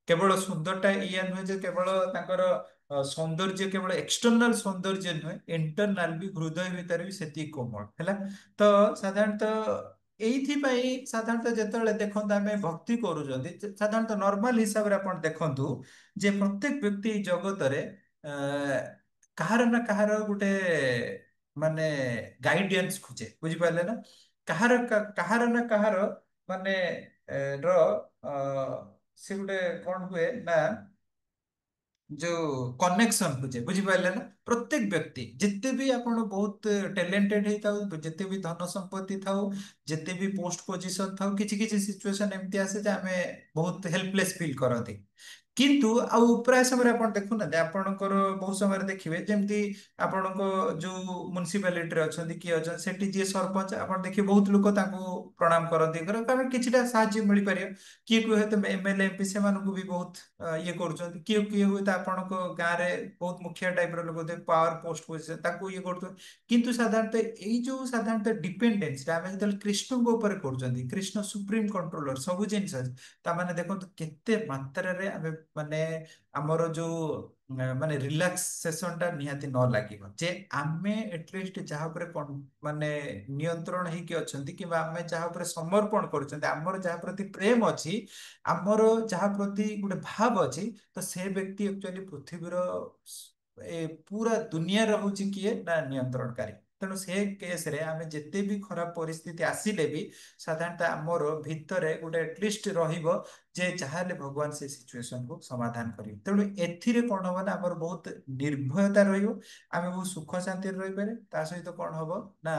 କେବଳ ସୁନ୍ଦରଟା ଇଏ ନୁହେଁ ଯେ କେବଳ ତାଙ୍କର ସୌନ୍ଦର୍ଯ୍ୟ କେବଳ ଏକ୍ସଟର୍ନାଲ ସୌନ୍ଦର୍ଯ୍ୟ ନୁହେଁ ଇଣ୍ଟରନାଲ ବି ହୃଦୟ ଭିତରେ ବି ସେତିକି କୋମଳ ହେଲା। ତ ସାଧାରଣତଃ ଏଇଥିପାଇଁ ସାଧାରଣତଃ ଯେତେବେଳେ ଦେଖନ୍ତୁ ଆମେ ଭକ୍ତି କରୁଛନ୍ତି ସାଧାରଣତଃ ନର୍ମାଲ ହିସାବରେ ଆପଣ ଦେଖନ୍ତୁ ଯେ ପ୍ରତ୍ୟେକ ବ୍ୟକ୍ତି ଏଇ ଜଗତରେ ଆ, କାହାର ନା କାହାର ଗୋଟେ ମାନେ ଗାଇଡେନ୍ସ ଖୋଜେ, ବୁଝିପାରିଲେ ନା। କାହାର ନା କାହାର ମାନେ ର ଅ, ସେ ଗୋଟେ କଣ ହୁଏ ନା ଯୋଉ କନେକ୍ସନ ଖୋଜେ, ବୁଝିପାରିଲେ ନା। ପ୍ରତ୍ୟେକ ବ୍ୟକ୍ତି ଯେତେ ବି ଆପଣ ବହୁତ ଟ୍ୟାଲେଣ୍ଟେଡ ହେଇଥାଉ ଯେତେ ବି ଧନ ସମ୍ପତ୍ତି ଥାଉ ଯେତେ ବି ପୋଷ୍ଟ ପୋଜିସନ ଥାଉ କିଛି କିଛି ସିଚୁଏସନ ଏମିତି ଆସେ ଯେ ଆମେ ବହୁତ ହେଲ୍ପଲେସ୍ ଫିଲ୍ କରନ୍ତି। କିନ୍ତୁ ଆଉ ପ୍ରାୟ ସମୟରେ ଆପଣ ଦେଖୁନାହାନ୍ତି ଆପଣଙ୍କର ବହୁତ ସମୟରେ ଦେଖିବେ ଯେମିତି ଆପଣଙ୍କ ଯୋଉ ମ୍ୟୁନିସିପାଲିଟିରେ ଅଛନ୍ତି କିଏ ଅଛନ୍ତି ସେଠି ଯିଏ ସରପଞ୍ଚ ଆପଣ ଦେଖିବେ ବହୁତ ଲୋକ ତାଙ୍କୁ ପ୍ରଣାମ କରନ୍ତି କାରଣ କିଛିଟା ସାହାଯ୍ୟ ମିଳିପାରିବ। କିଏ କିଏ ହୁଏତ ଏମଏଲଏ ଏମପି ସେମାନଙ୍କୁ ବି ବହୁତ ଇଏ କରୁଛନ୍ତି, କିଏ କିଏ ହୁଏତ ଆପଣଙ୍କ ଗାଁରେ ବହୁତ ମୁଖିଆ ଟାଇପର ଲୋକ ପାୱାର ପୋଷ୍ଟ ପୋଜିସନ ତାକୁ ଇଏ କରୁଛନ୍ତି। କିନ୍ତୁ ସାଧାରଣତଃ ଏଇ ଯୋଉ ସାଧାରଣତଃ ଡିପେଣ୍ଡେନ୍ସଟା ଆମେ ଯେତେବେଳେ କୃଷ୍ଣଙ୍କ ଉପରେ କରୁଛନ୍ତି କୃଷ୍ଣ ସୁପ୍ରିମ କଣ୍ଟ୍ରୋଲର ସବୁ ଜିନିଷ ଅଛି ତାମାନେ ଦେଖନ୍ତୁ କେତେ ମାତ୍ରାରେ ଆମେ ମାନେ ଆମର ଯୋଉ ମାନେ ରିଲାକ୍ସେସନ ଟା ନିହାତି ନ ଲାଗିବ ଯେ ଆମେ ଏଟଲିଷ୍ଟ ଯାହା ଉପରେ ମାନେ ନିୟନ୍ତ୍ରଣ ହେଇକି ଅଛନ୍ତି କିମ୍ବା ଆମେ ଯାହା ଉପରେ ସମର୍ପଣ କରୁଛନ୍ତି ଆମର ଯାହା ପ୍ରତି ପ୍ରେମ ଅଛି ଆମର ଯାହା ପ୍ରତି ଗୋଟେ ଭାବ ଅଛି ତ ସେ ବ୍ୟକ୍ତି ଆକ୍ଚୁଆଲି ପୃଥିବୀର ଏ ପୁରା ଦୁନିଆର ହଉଛି କିଏ ନା ନିୟନ୍ତ୍ରଣକାରୀ। ତେଣୁ ସେ କେସରେ ଆମେ ଯେତେ ବି ଖରାପ ପରିସ୍ଥିତି ଆସିଲେ ବି ସାଧାରଣତଃ ଆମର ଭିତରେ ଗୋଟେ ଆଟଲିଷ୍ଟ ରହିବ ଯେ ଯାହାହେଲେ ଭଗବାନ ସେ ସିଚୁଏସନକୁ ସମାଧାନ କରିବେ। ତେଣୁ ଏଥିରେ କଣ ହବ ନା ଆମର ବହୁତ ନିର୍ଭୟତା ରହିବ, ଆମେ ବହୁତ ସୁଖ ଶାନ୍ତିରେ ରହିପାରିବା। ତା ସହିତ କଣ ହବ ନା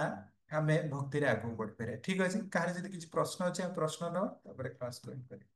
ଆମେ ଭକ୍ତିରେ ଆଗକୁ ବଢିପାରିବା। ଠିକ ଅଛି, କାହାର ଯଦି କିଛି ପ୍ରଶ୍ନ ଅଛି ଆମେ ପ୍ରଶ୍ନ ନବା ତାପରେ କ୍ଲାସ କରିପାରିବା।